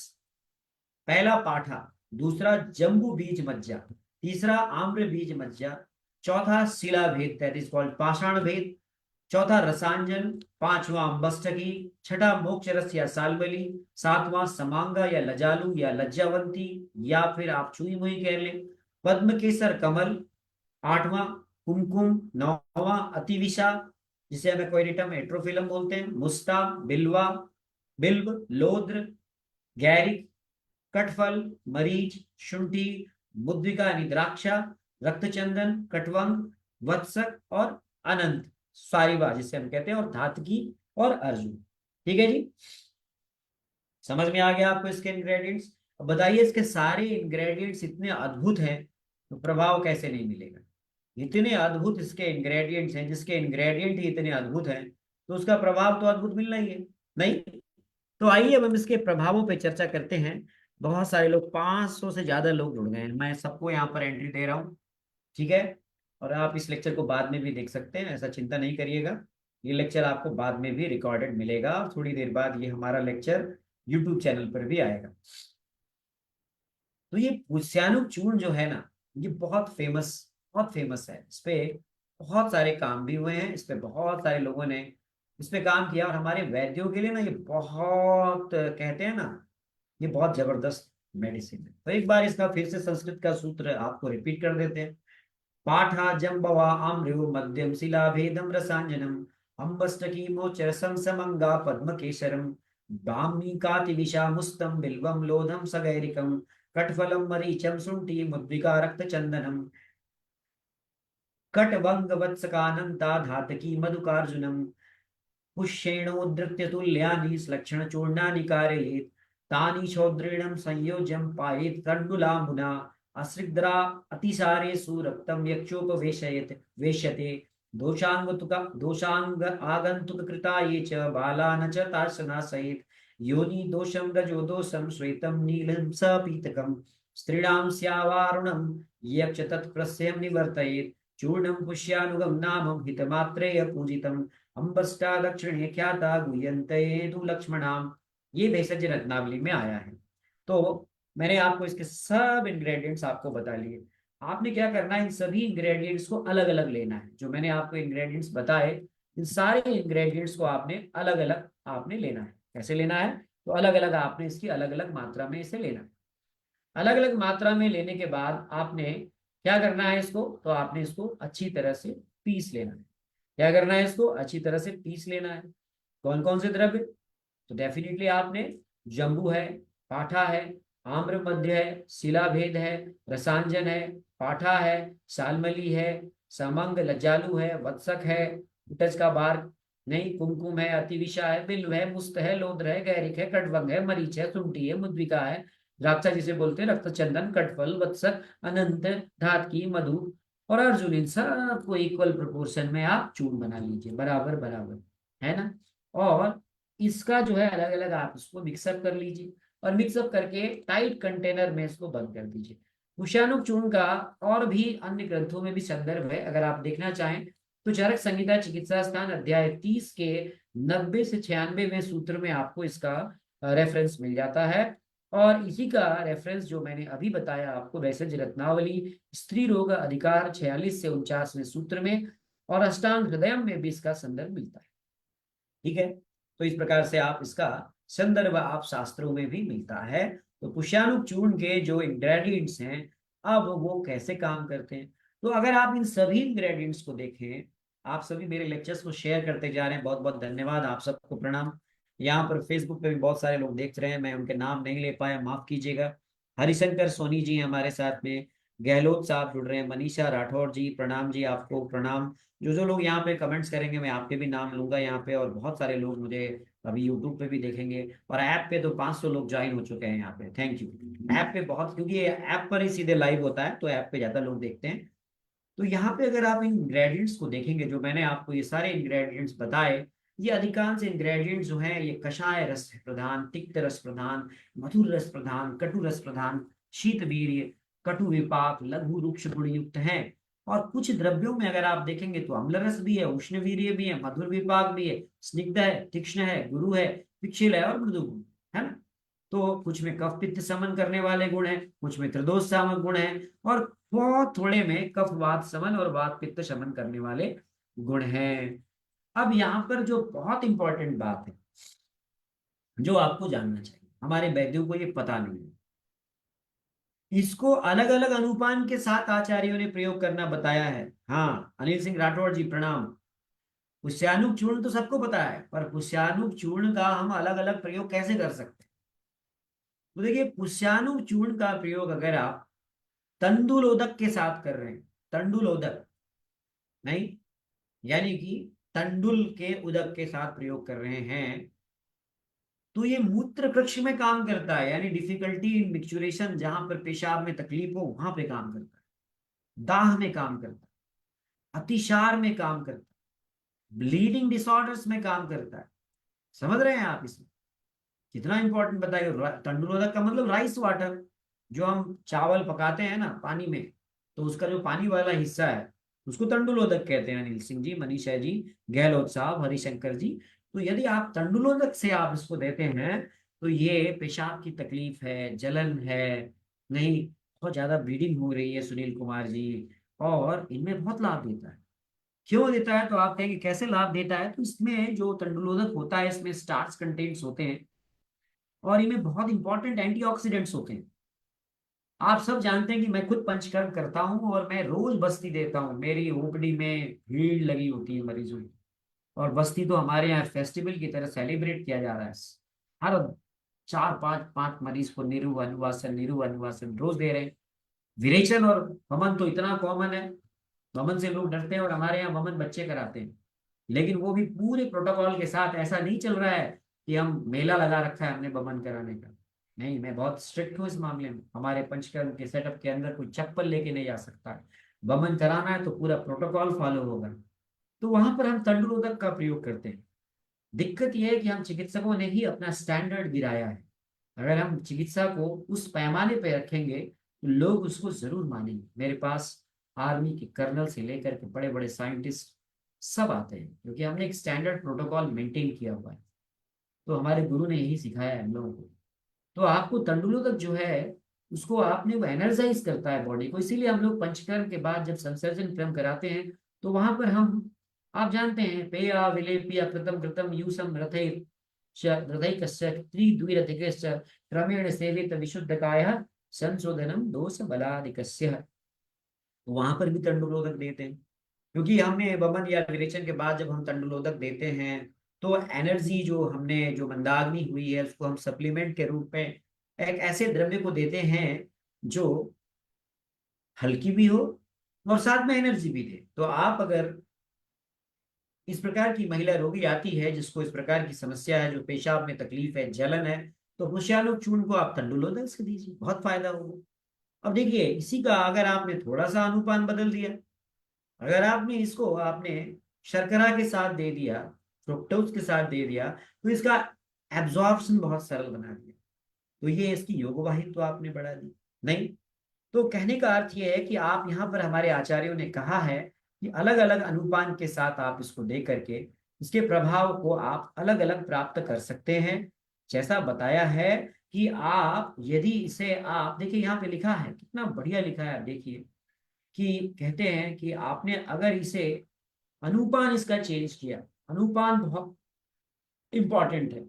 पहला पाठा, दूसरा जम्बू बीज मज्जा, तीसरा आम्र बीज मज्जा, चौथा शिला भेद दैट इज कॉल्ड पाषाण भेद, चौथा रसांजन, पांचवा अम्बष्टकी, छठा मोक्षरस या सालबली, सातवां समांगा या लजालू या लज्जावंती, या फिर आप छुई मुई कह लें, पद्म केसर कमल, आठवां कुमकुम, नौवां अतिविशा जिसे हमें क्वेरिटम एट्रोफिलम बोलते हैं, मुस्ता, बिल्वा, बिल्व, लोद्र, गैरिक, कटफल, मरीच, शुंठी, मुद्विका यानी द्राक्षा, रक्तचंदन, कटवंग, वत्सक और अनंत सारिवा जिसे हम कहते हैं, और धातकी और अर्जुन। ठीक है जी, समझ में आ गया आपको इसके इंग्रेडिएंट्स? अब बताइए, इसके सारे इंग्रेडिएंट्स इतने अद्भुत हैं तो प्रभाव कैसे नहीं मिलेगा? इतने अद्भुत इसके इंग्रेडिएंट्स हैं, जिसके इंग्रेडिएंट ही इतने अद्भुत हैं तो उसका प्रभाव तो अद्भुत मिलना ही है, नहीं? तो आइए अब हम इसके प्रभावों पे चर्चा करते हैं। बहुत सारे लोग, 500 से ज्यादा लोग जुड़ गए हैं, मैं सबको यहाँ पर एंट्री दे रहा हूँ, ठीक है? और आप इस लेक्चर को बाद में भी देख सकते हैं, ऐसा चिंता नहीं करिएगा। ये लेक्चर आपको बाद में भी रिकॉर्डेड मिलेगा, और थोड़ी देर बाद ये हमारा लेक्चर यूट्यूब चैनल पर भी आएगा। तो ये पुष्यानुक चूर्ण जो है ना, ये बहुत फेमस है। इस पे बहुत सारे काम भी हुए हैं, इस पे बहुत सारे लोगों ने इस पे काम किया, और हमारे वैद्यों के लिए ना ये बहुत, कहते हैं ना, ये बहुत जबरदस्त मेडिसिन है। तो एक बार इसका फिर से संस्कृत का सूत्र आपको रिपीट कर देते हैं। पाठा जम्बवा आम्र्यो मध्यम शिला भेदम रसांजनम अम्बष्टकी मोचर समंगा पद्म केशरम ब्राह्मी कातिविशा मुस्तम बिल्वम लोधम सगैरिकम कटफलम मरीचम शुंठी मुद्रिका रक्त चंदनम कटवंग वत्सकानंता धातकी मधुकार्जुनम पुष्येणोद्धृत्य तुल्यानि लक्षण चूर्णानि कारयेत् तानि चौद्रीणं संयोज्यं पायेत् तण्डुलाम्बुना अस्रिद्रा अतिसारे सुरक्तं यक्षोपवेशयेत् वेश्यते दोषांग आगंतुक कृता ये च बालान च ताशनाशयेत् योनि दोषं रजो दोषं श्वेतं नीलं स पीतकं स्त्रीणां स्यावारुणं यक्ष तत्प्रस्यं निवर्तयेत् चूर्णं पुष्यानुगं नामं हितमात्रेय पूजितम् अंबस्टा दक्षिणे ख्याता गुह्यन्ते तु लक्ष्मणाम। ये भेषज रत्नावली में आया है। तो मैंने आपको इसके सब इंग्रेडिएंट्स आपको बता लिए। आपने क्या करना है, इन सभी इंग्रेडिएंट्स को अलग अलग लेना है। जो मैंने आपको इंग्रेडिएंट्स बताए, इन सारे इंग्रेडिएंट्स को आपने अलग अलग आपने लेना है। कैसे लेना है, तो अलग अलग आपने इसकी अलग अलग मात्रा में इसे लेना है। अलग अलग मात्रा में लेने के बाद आपने क्या करना है, इसको तो आपने इसको अच्छी तरह से पीस लेना है। क्या करना है, इसको अच्छी तरह से पीस लेना है। कौन कौन से द्रव्य, तो डेफिनेटली आपने जम्बू है, पाठा है, आम्र मध्य है, शिलाभेद है, रसांजन है, पाठा है, सालमली है, समंग लज्जालु है, वत्सक है, उटज का बार नहीं, कुमकुम है, अतिविशा है, बिल्व है, मुस्त है, लोद्र है, गैरिक है, कटवंग है, मरीच है, सुंठी है, मुद्रिका है, द्राक्षा जिसे बोलते हैं, रक्त चंदन, कटफल, वत्सक, अनंत, धातकी, मधु और अर्जुन, इन सबको इक्वल प्रोपोर्शन में आप चूर्ण बना लीजिए, बराबर बराबर, है ना। और इसका जो है अलग अलग आप इसको मिक्सअप कर लीजिए और मिक्सअप करके टाइट कंटेनर में इसको बंद कर दीजिए। कुशानुक चूर्ण का और भी अन्य ग्रंथों में भी संदर्भ है, अगर आप देखना चाहें तो चरक संहिता चिकित्सा स्थान अध्याय 30 के 90 से 96वें सूत्र में आपको इसका रेफरेंस मिल जाता है। और इसी का रेफरेंस जो मैंने अभी बताया आपको, वैसे रत्नावली स्त्री रोग अधिकार 46 से 49वें सूत्र में और अष्टांग हृदय में भी इसका संदर्भ मिलता है। ठीक है, तो इस प्रकार से आप इसका संदर्भ आप शास्त्रों में भी मिलता है। तो पुष्यानुक चूर्ण के जो इंग्रेडिएंट्स हैं, अब वो कैसे काम करते हैं, तो अगर आप इन सभी इंग्रेडिएंट्स को देखें, आप सभी मेरे लेक्चर्स को शेयर करते जा रहे हैं, बहुत बहुत धन्यवाद, आप सबको प्रणाम। यहाँ पर फेसबुक पे भी बहुत सारे लोग देख रहे हैं, मैं उनके नाम नहीं ले पाया, माफ कीजिएगा। हरिशंकर सोनी जी हमारे साथ में, गहलोत साहब जुड़ रहे हैं, मनीषा राठौर जी प्रणाम जी, आपको प्रणाम। जो जो लोग यहाँ पे कमेंट्स करेंगे मैं आपके भी नाम लूंगा यहाँ पे, और बहुत सारे लोग मुझे अभी यूट्यूब पे भी देखेंगे, और ऐप पे तो 500 लोग ज्वाइन हो चुके हैं यहाँ पे, थैंक यू। ऐप पे बहुत, क्योंकि ये ऐप पर ही सीधे लाइव होता है तो ऐप पे ज्यादा लोग देखते हैं। तो यहाँ पे अगर आप इन इंग्रेडिएंट्स को देखेंगे, जो मैंने आपको ये सारे इंग्रेडिएंट्स बताए, ये अधिकांश इंग्रेडिएंट्स जो हैं ये कषाय रस प्रधान, तिक्त रस प्रधान, मधुर रस प्रधान, कटु रस प्रधान, शीत वीर्य, कटु विपाक, लघु रुक्ष गुण युक्त हैं। और कुछ द्रव्यों में अगर आप देखेंगे तो अम्ल रस भी है, उष्ण वीर्य भी है, मधुर विपाक भी है, स्निग्ध है, तीक्ष्ण है, गुरु है, पिक्षील है और मृदु गुण है ना। तो कुछ में कफ पित्त समन करने वाले गुण हैं, कुछ में त्रिदोष सामक गुण हैं, और बहुत थोड़े में कफ वात समन और वात पित्त शमन करने वाले गुण हैं। अब यहाँ पर जो बहुत इंपॉर्टेंट बात है, जो आपको जानना चाहिए, हमारे वैद्यों को ये पता नहीं है, इसको अलग अलग अनुपान के साथ आचार्यों ने प्रयोग करना बताया है। हाँ, अनिल सिंह राठौड़ जी प्रणाम। पुष्यानुक चूर्ण तो सबको पता है, पर पुष्यानुक चूर्ण का हम अलग अलग प्रयोग कैसे कर सकते हैं, तो देखिए, पुष्यानुक चूर्ण का प्रयोग अगर आप तंडुलोदक के साथ कर रहे हैं, तंडुलोदक नहीं, यानी कि तंडुल के उदक के साथ प्रयोग कर रहे हैं, तो ये मूत्र कक्ष में काम करता है, यानी डिफिकल्टी इन मिक्चुरेशन, जहां पर पेशाब में तकलीफ हो वहां पे काम करता है, दाह में काम करता है, अतिसार में काम करता है, ब्लीडिंग डिसऑर्डर्स में काम करता है। समझ रहे हैं आप इसमें कितना इंपॉर्टेंट बताइए। तंडुलोदक का मतलब राइस वाटर, जो हम चावल पकाते हैं ना पानी में, तो उसका जो पानी वाला हिस्सा है उसको तंडुलोदक कहते हैं। अनिल सिंह जी, मनीषा जी, गहलोत साहब, हरिशंकर जी, तो यदि आप तंडुलोदक से आप इसको देते हैं तो ये पेशाब की तकलीफ है, जलन है, नहीं बहुत ज्यादा ब्लीडिंग हो रही है सुनील कुमार जी, और इनमें बहुत लाभ देता है। क्यों देता है, तो आप कहेंगे कैसे लाभ देता है, तो इसमें जो तंडुलोदक होता है इसमें स्टार्च कंटेंट्स होते हैं, और इनमें बहुत इंपॉर्टेंट एंटीऑक्सीडेंट्स होते हैं। आप सब जानते हैं कि मैं खुद पंचकर्म करता हूँ और मैं रोज बस्ती देता हूँ। मेरी ओपीडी में भीड़ लगी होती है मरीजों की। और बस्ती तो हमारे यहाँ फेस्टिवल की तरह सेलिब्रेट किया जा रहा है। हर चार पांच पांच मरीज को निरु अनुवासन रोज दे रहे हैं। विरेचन और वमन तो इतना कॉमन है, वमन से लोग डरते हैं और हमारे यहाँ वमन बच्चे कराते हैं। लेकिन वो भी पूरे प्रोटोकॉल के साथ। ऐसा नहीं चल रहा है कि हम मेला लगा रखा है हमने वमन कराने का। नहीं, मैं बहुत स्ट्रिक्ट हूँ इस मामले में। हमारे पंचकर्म के सेटअप के अंदर कोई चप्पल लेके नहीं जा सकता। वमन कराना है तो पूरा प्रोटोकॉल फॉलो होगा। तो वहां पर हम तंडुलोदक का प्रयोग करते हैं। दिक्कत यह है कि हम चिकित्सकों ने ही अपना स्टैंडर्ड गिराया है। अगर हम चिकित्सा को उस पैमाने पे रखेंगे तो लोग उसको जरूर मानेंगे। मेरे पास आर्मी के कर्नल से लेकर के बड़े बड़े साइंटिस्ट सब आते हैं, क्योंकि हमने एक स्टैंडर्ड प्रोटोकॉल मेंटेन किया हुआ है। तो हमारे गुरु ने यही सिखाया है हम लोगों को। तो आपको तंडुलोदक जो है उसको आपने वो एनर्जाइज करता है बॉडी को। इसीलिए हम लोग पंचकर्म के बाद जब संसर्जन क्रम कराते हैं तो वहां पर हम, आप जानते हैं, पेया विलेपिया कृतम कृतम यूसम रथै रथैकस्य त्रिद्विरथिकस्य क्रमेण सेवित विशुद्धकायः संशोधनम दोष बलादिकस्य। तो वहां पर भी तंडुलोदक देते हैं। क्योंकि हमने वमन या विरेचन के बाद जब हम तंडुलोदक देते हैं तो एनर्जी जो हमने जो मंदाग्नि हुई है उसको हम सप्लीमेंट के रूप में एक ऐसे द्रव्य को देते हैं जो हल्की भी हो और साथ में एनर्जी भी दे। तो आप अगर इस प्रकार की महिला रोगी आती है जिसको इस प्रकार की समस्या है, जो पेशाब में तकलीफ है, जलन है, तो भुष्यालोक चूर्ण को आप तंडुलोदक से दीजिए, बहुत फायदा होगा। अब देखिए, इसी का अगर आपने थोड़ा सा अनुपान बदल दिया, अगर आपने इसको आपने शर्करा के साथ दे दिया, फ्रुक्टोज के साथ दे दिया, तो इसका एब्जॉर्प्शन बहुत सरल बना दिया। तो ये इसकी योगवाहिता तो आपने बढ़ा दी। नहीं, तो कहने का अर्थ ये है कि आप यहाँ पर, हमारे आचार्यों ने कहा है कि अलग अलग अनुपान के साथ आप इसको दे करके इसके प्रभाव को आप अलग अलग प्राप्त कर सकते हैं। जैसा बताया है कि आप यदि इसे, आप देखिए यहाँ पे लिखा है, कितना बढ़िया लिखा है, आप देखिए कि कहते हैं कि आपने अगर इसे अनुपान इसका चेंज किया। अनुपान बहुत इंपॉर्टेंट है।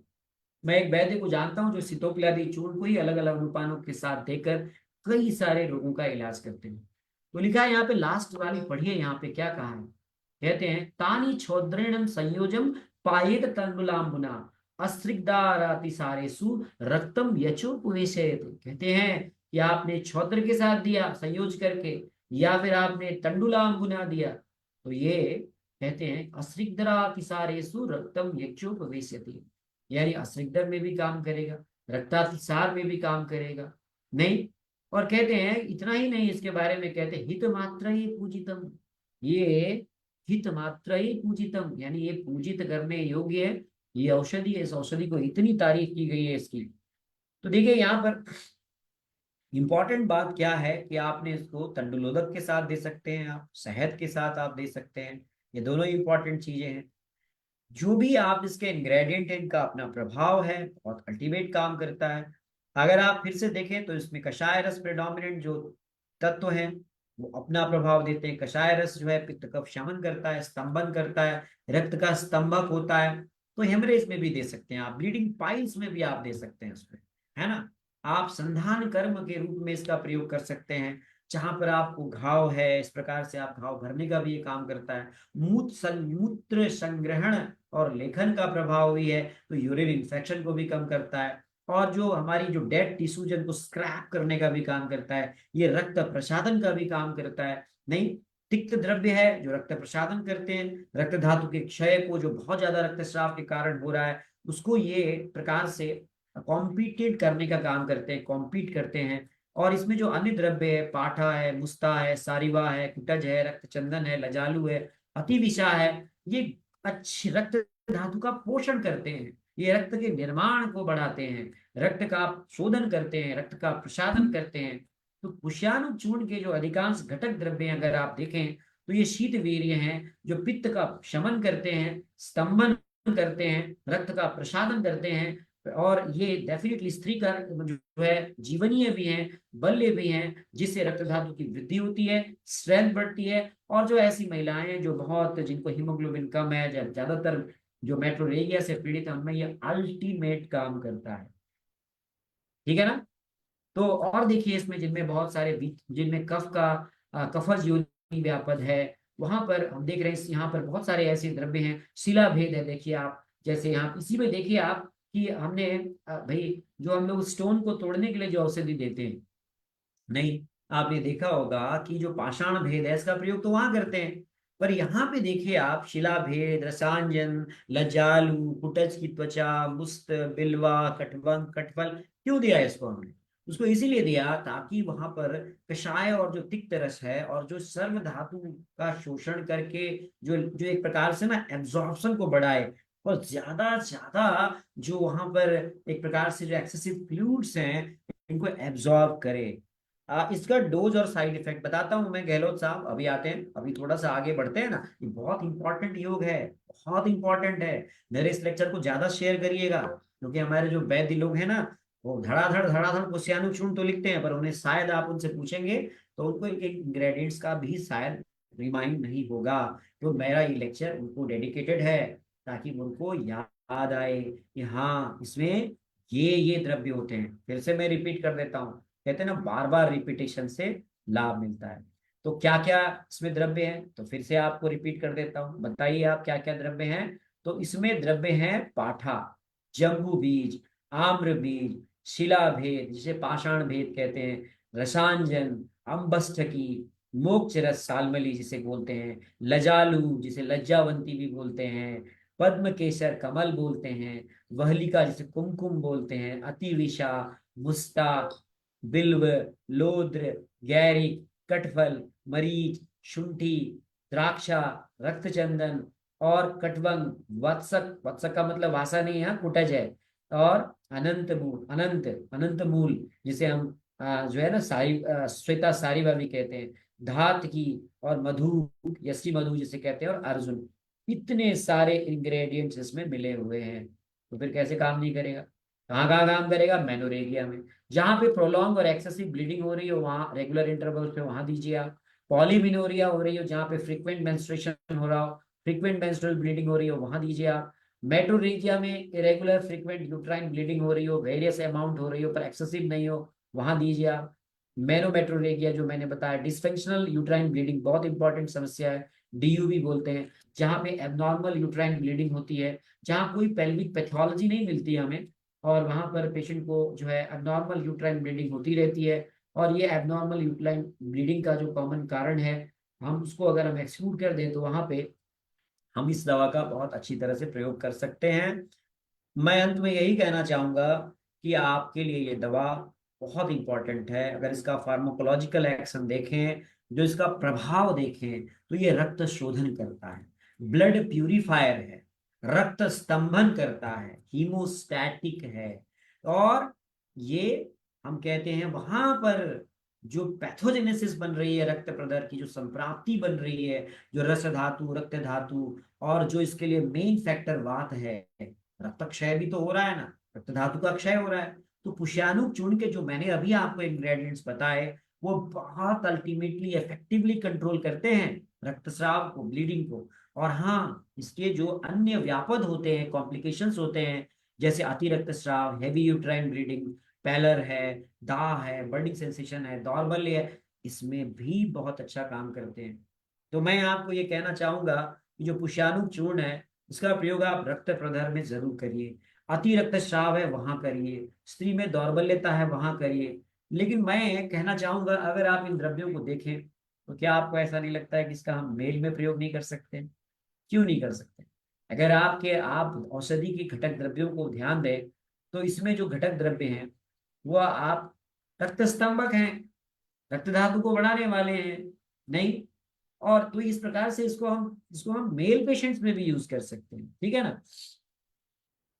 मैं एक वैद्य को जानता हूं जो सितोपलादी चूर्ण को ही अलग अलग अनुपानों के साथ देकर कई सारे रोगों का इलाज करते हैं। तो लिखा है यहाँ पे, लास्ट वाली पढ़िए, यहाँ पे क्या कहा है। कहते हैं, तानी छोद्रेणम संयोजम पायेत तंडुलाम्बुना अस्त्रिग्धारातिसारेषु रक्तम यचोपवेशयेत। कहते हैं कि आपने छौद्र के साथ दिया संयोज करके, या फिर आपने तंडुलाम्बुना दिया, तो ये कहते हैं अस्त्रिग्धारातिसारेषु रक्तम यचोपवेशयति, यानी अस्त्रिग्धर में भी काम करेगा, रक्तातिसार में भी काम करेगा। नहीं, और कहते हैं इतना ही नहीं, इसके बारे में कहते हैं हित मात्र ही पूजितम। ये हित मात्र ही पूजितम, यानी ये पूजित करने योग्य है। ये औषधि है, इस औषधि को इतनी तारीफ की गई है इसकी। तो देखिए यहाँ पर इंपॉर्टेंट बात क्या है कि आपने इसको तंडुलोदक के साथ दे सकते हैं, आप शहद के साथ आप दे सकते हैं। ये दोनों इंपॉर्टेंट चीजें हैं। जो भी आप इसके इंग्रेडिएंट हैं, इनका अपना प्रभाव है, बहुत अल्टीमेट काम करता है। अगर आप फिर से देखें तो इसमें कषाय रस प्रेडोमिनेंट जो तत्व हैं वो अपना प्रभाव देते हैं। कषाय रस जो है पित्त कफ शमन करता है, स्तंभन करता है, रक्त का स्तंभक होता है। तो हेमरेज में भी दे सकते हैं आप, ब्लीडिंग पाइल्स में भी आप दे सकते हैं उसमें, है ना। आप संधान कर्म के रूप में इसका प्रयोग कर सकते हैं। जहां पर आपको घाव है, इस प्रकार से आप घाव भरने का भी ये काम करता है। मूत्र संग्रहण और लेखन का प्रभाव भी है, तो यूरिन इन्फेक्शन को भी कम करता है। और जो हमारी जो डेड टिश्यू जिनको स्क्रैप करने का भी काम करता है, ये रक्त प्रसादन का भी काम करता है। नहीं, तिक्त द्रव्य है जो रक्त प्रसादन करते हैं, रक्त धातु के क्षय को, जो बहुत ज्यादा रक्तस्राव के कारण हो रहा है, उसको ये प्रकार से कॉम्पिटेट करने का काम करते हैं, कॉम्पीट करते हैं। और इसमें जो अन्य द्रव्य है, पाठा है, मुस्ता है, सारिवा है, कुटज है, रक्त चंदन है, लजालू है, अतिविषा है, ये अच्छी रक्त धातु का पोषण करते हैं। ये रक्त के निर्माण को बढ़ाते हैं, रक्त का शोधन करते हैं, रक्त का प्रसादन करते हैं। तो पुष्याणु चूर्ण के जो अधिकांश घटक द्रव्य अगर आप देखें तो ये शीत वीर्य हैं, जो पित्त का शमन करते हैं, स्तंभन करते हैं, रक्त का प्रसादन करते हैं। और ये डेफिनेटली स्त्री का जो है जीवनीय भी हैं, बल्य भी हैं, जिससे रक्त धातु की वृद्धि होती है, स्ट्रेंथ बढ़ती है। और जो ऐसी महिलाएं हैं जो बहुत, जिनको हीमोग्लोबिन कम है, ज्यादातर जो मेट्रोरेगिया से पीड़ित है, उनमें ये अल्टीमेट काम करता है। ठीक है ना। तो और देखिए इसमें जिनमें बहुत सारे जिनमें कफ का कफज योनि व्यापद है, वहां पर हम देख रहे हैं यहाँ पर बहुत सारे ऐसे द्रव्य हैं। शिला भेद है, देखिए आप, जैसे यहाँ इसी में देखिए आप कि हमने भाई जो हम लोग स्टोन को तोड़ने के लिए जो औषधि देते हैं, नहीं, आपने देखा होगा कि जो पाषाण भेद है इसका प्रयोग तो वहां करते हैं, पर यहाँ पे देखिए आप शिला भेद, रसांजन, लज्जालु, कुटज की त्वचा, मुस्त, बिल्वा, कटवन, कटफल, क्यों दिया है इसको हमने? उसको इसीलिए दिया ताकि वहां पर कषाय और जो तिक्त रस है और जो सर्व धातु का शोषण करके जो जो एक प्रकार से ना एब्जॉर्प्शन को बढ़ाए, और ज्यादा ज्यादा जो वहां पर एक प्रकार से जो एक्सेसिव फ्लूइड्स हैं इनको एब्जॉर्ब करे। इसका डोज और साइड इफेक्ट बताता हूं मैं गहलोत साहब, अभी आते हैं, अभी थोड़ा सा आगे बढ़ते हैं ना, ये बहुत इंपॉर्टेंट योग है, बहुत इंपॉर्टेंट है। मेरे इस लेक्चर को ज्यादा शेयर करिएगा, क्योंकि हमारे जो वैद्य लोग हैं ना, वो धड़ाधड़ धड़ाधड़ क्वेश्चन चुन तो लिखते हैं, पर उन्हें शायद आप उनसे पूछेंगे तो उनको एक इंग्रेडिएंट्स का भी शायद रिमाइंड नहीं होगा। तो मेरा ये लेक्चर उनको डेडिकेटेड है, ताकि उनको याद आए कि हाँ इसमें ये द्रव्य होते हैं। फिर से मैं रिपीट कर देता हूँ, कहते हैं ना बार बार रिपीटेशन से लाभ मिलता है। तो क्या क्या इसमें द्रव्य हैं, तो फिर से आपको रिपीट कर देता हूं, बताइए आप क्या क्या द्रव्य हैं। तो इसमें द्रव्य हैं पाठा, जम्बू बीज, आम्र बीज, शिला भेद जिसे पाषाण भेद कहते हैं, रसांजन, अम्बस्थकी, मोक्ष रस साल्मली जिसे बोलते हैं, लजालू जिसे लज्जावंती भी बोलते हैं, पद्म केसर कमल बोलते हैं, वहलिका जिसे कुमकुम बोलते हैं, अतिविशा, मुस्ता, बिल्व, लोद्र, गैरी, कटफल, मरीच, शुंठी, द्राक्षा, रक्तचंदन और कटवंग, वत्सक, वत्सक का मतलब वासा नहीं है, कुटज है, और अनंत मूल, अनंत अनंत मूल जिसे हम जो है ना श्वेता सारीवा भी कहते हैं, धात की, और मधु, यसी मधु जिसे कहते हैं, और अर्जुन। इतने सारे इंग्रेडिएंट्स इसमें मिले हुए हैं, तो फिर कैसे काम नहीं करेगा? कहाँ कहाँ काम करेगा? मेनोरेगिया में, जहां पे प्रोलॉन्ग और एक्सेसिव ब्लीडिंग हो रही हो वहां रेगुलर इंटरवल पे वहां दीजिए आप। पॉलीमिनोरिया हो रही हो जहां पे फ्रीक्वेंट मेंस्ट्रुएशन हो रहा हो, फ्रीक्वेंट मेंस्ट्रुअल ब्लीडिंग हो रही हो वहां दीजिए आप। मेट्रोरेगिया में इरेगुलर फ्रीक्वेंट यूट्राइन ब्लीडिंग हो रही हो, वेरियस अमाउंट हो रही हो पर एक्सेसिव नहीं हो, वहां दीजिए आप। मेनोमेट्रोरेगिया जो मैंने बताया, डिस्फंक्शनल यूट्राइन ब्लीडिंग बहुत इंपॉर्टेंट समस्या है, डीयू भी बोलते हैं, जहां पे एबनॉर्मल यूट्राइन ब्लीडिंग होती है, जहां कोई पेल्विक पैथोलॉजी नहीं मिलती है हमें, और वहां पर पेशेंट को जो है एबनॉर्मल यूट्राइन ब्लीडिंग होती रहती है। और ये एबनॉर्मल यूट्राइन ब्लीडिंग का जो कॉमन कारण है, हम उसको अगर हम एक्सक्लूड कर दें तो वहां पे हम इस दवा का बहुत अच्छी तरह से प्रयोग कर सकते हैं। मैं अंत में यही कहना चाहूंगा कि आपके लिए ये दवा बहुत इंपॉर्टेंट है। अगर इसका फार्माकोलॉजिकल एक्शन देखें, जो इसका प्रभाव देखें, तो ये रक्त शोधन करता है, ब्लड प्यूरिफायर है, रक्त स्तंभन करता है, हीमोस्टैटिक है, और ये हम कहते हैं वहां पर जो पैथोजेनेसिस बन रही है, रक्त प्रदर की जो संप्राप्ति बन रही है, जो रस धातु, रक्त धातु, और जो इसके लिए मेन फैक्टर वात है, रक्त क्षय भी तो हो रहा है ना, रक्त धातु का क्षय हो रहा है। तो पुष्यानुक चूर्ण के जो मैंने अभी आपको इंग्रेडिएंट्स बताए, वो बहुत अल्टीमेटली इफेक्टिवली कंट्रोल करते हैं रक्तस्राव को, ब्लीडिंग को। और हाँ, इसके जो अन्य व्यापद होते हैं, कॉम्प्लिकेशंस होते हैं, जैसे अति रक्तस्राव, हैवी यूट्राइन ब्लीडिंग, पैलर है, दाह है, बर्निंग सेंसेशन है, दौर्बल्य है, इसमें भी बहुत अच्छा काम करते हैं। तो मैं आपको ये कहना चाहूंगा कि जो पुष्यानुक चूर्ण है, इसका प्रयोग आप रक्त प्रदर में जरूर करिए। अति रक्तस्राव है वहां करिए, स्त्री में दौर्बल्यता है वहां करिए। लेकिन मैं कहना चाहूंगा, अगर आप इन द्रव्यों को देखें तो क्या आपको ऐसा नहीं लगता है कि इसका हम मेल में प्रयोग नहीं कर सकते? क्यों नहीं कर सकते? अगर आप औषधि की घटक द्रव्यों को ध्यान दें, तो इसमें जो घटक द्रव्य हैं वो आप रक्त स्तंभक हैं, रक्त धातु को बढ़ाने वाले हैं, नहीं। और तो इस प्रकार से इसको हम मेल पेशेंट्स में भी यूज कर सकते हैं, ठीक है ना।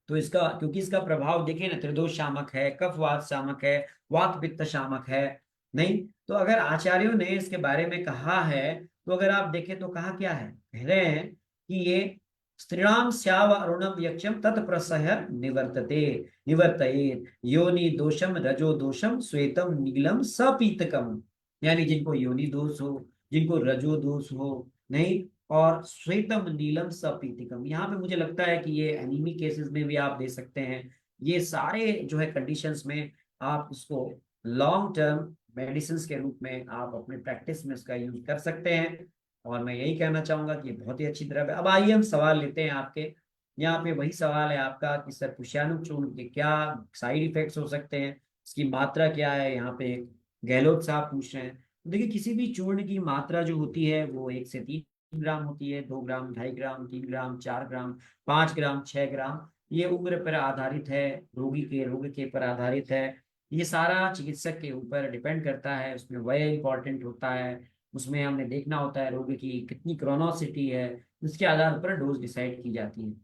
तो इसका, क्योंकि इसका प्रभाव देखिए ना, त्रिदोष शामक है, कफवात शामक है, वात पित्त शामक है, नहीं। तो अगर आचार्यों ने इसके बारे में कहा है, तो अगर आप देखें तो कहा क्या है, कह रहे हैं कि ये स्त्रीणाम स्याव अरुणम यक्षम तत्प्रसह निवर्तते, निवर्तयेत योनि दोषम रजो दोषम श्वेतम नीलम सपीतकम। यानी जिनको योनि दोष हो, जिनको रजो दोष हो, नहीं, और श्वेतम नीलम सपीतिकम, यहाँ पे मुझे लगता है कि ये एनीमिक केसेस में भी आप दे सकते हैं। ये सारे जो है कंडीशंस में आप उसको लॉन्ग टर्म मेडिसिन के रूप में आप अपने प्रैक्टिस में इसका यूज कर सकते हैं। और मैं यही कहना चाहूंगा कि ये बहुत ही अच्छी तरह है। अब आइए हम सवाल लेते हैं आपके। यहाँ पे वही सवाल है आपका कि सर पुष्याणु चूर्ण के क्या साइड इफेक्ट्स हो सकते हैं, इसकी मात्रा क्या है। यहाँ पे गहलोत साहब पूछ रहे हैं। तो देखिए, किसी भी चूर्ण की मात्रा जो होती है वो 1 से 3 ग्राम होती है, 2 ग्राम, 2.5 ग्राम, 3 ग्राम, 4 ग्राम, 5 ग्राम, 6 ग्राम। ये उम्र पर आधारित है, रोगी के रोग के पर आधारित है। ये सारा चिकित्सक के ऊपर डिपेंड करता है, उसमें वय इंपॉर्टेंट होता है, उसमें हमने देखना होता है रोगी की कितनी क्रोनोसिटी है, उसके आधार पर डोज डिसाइड की जाती है।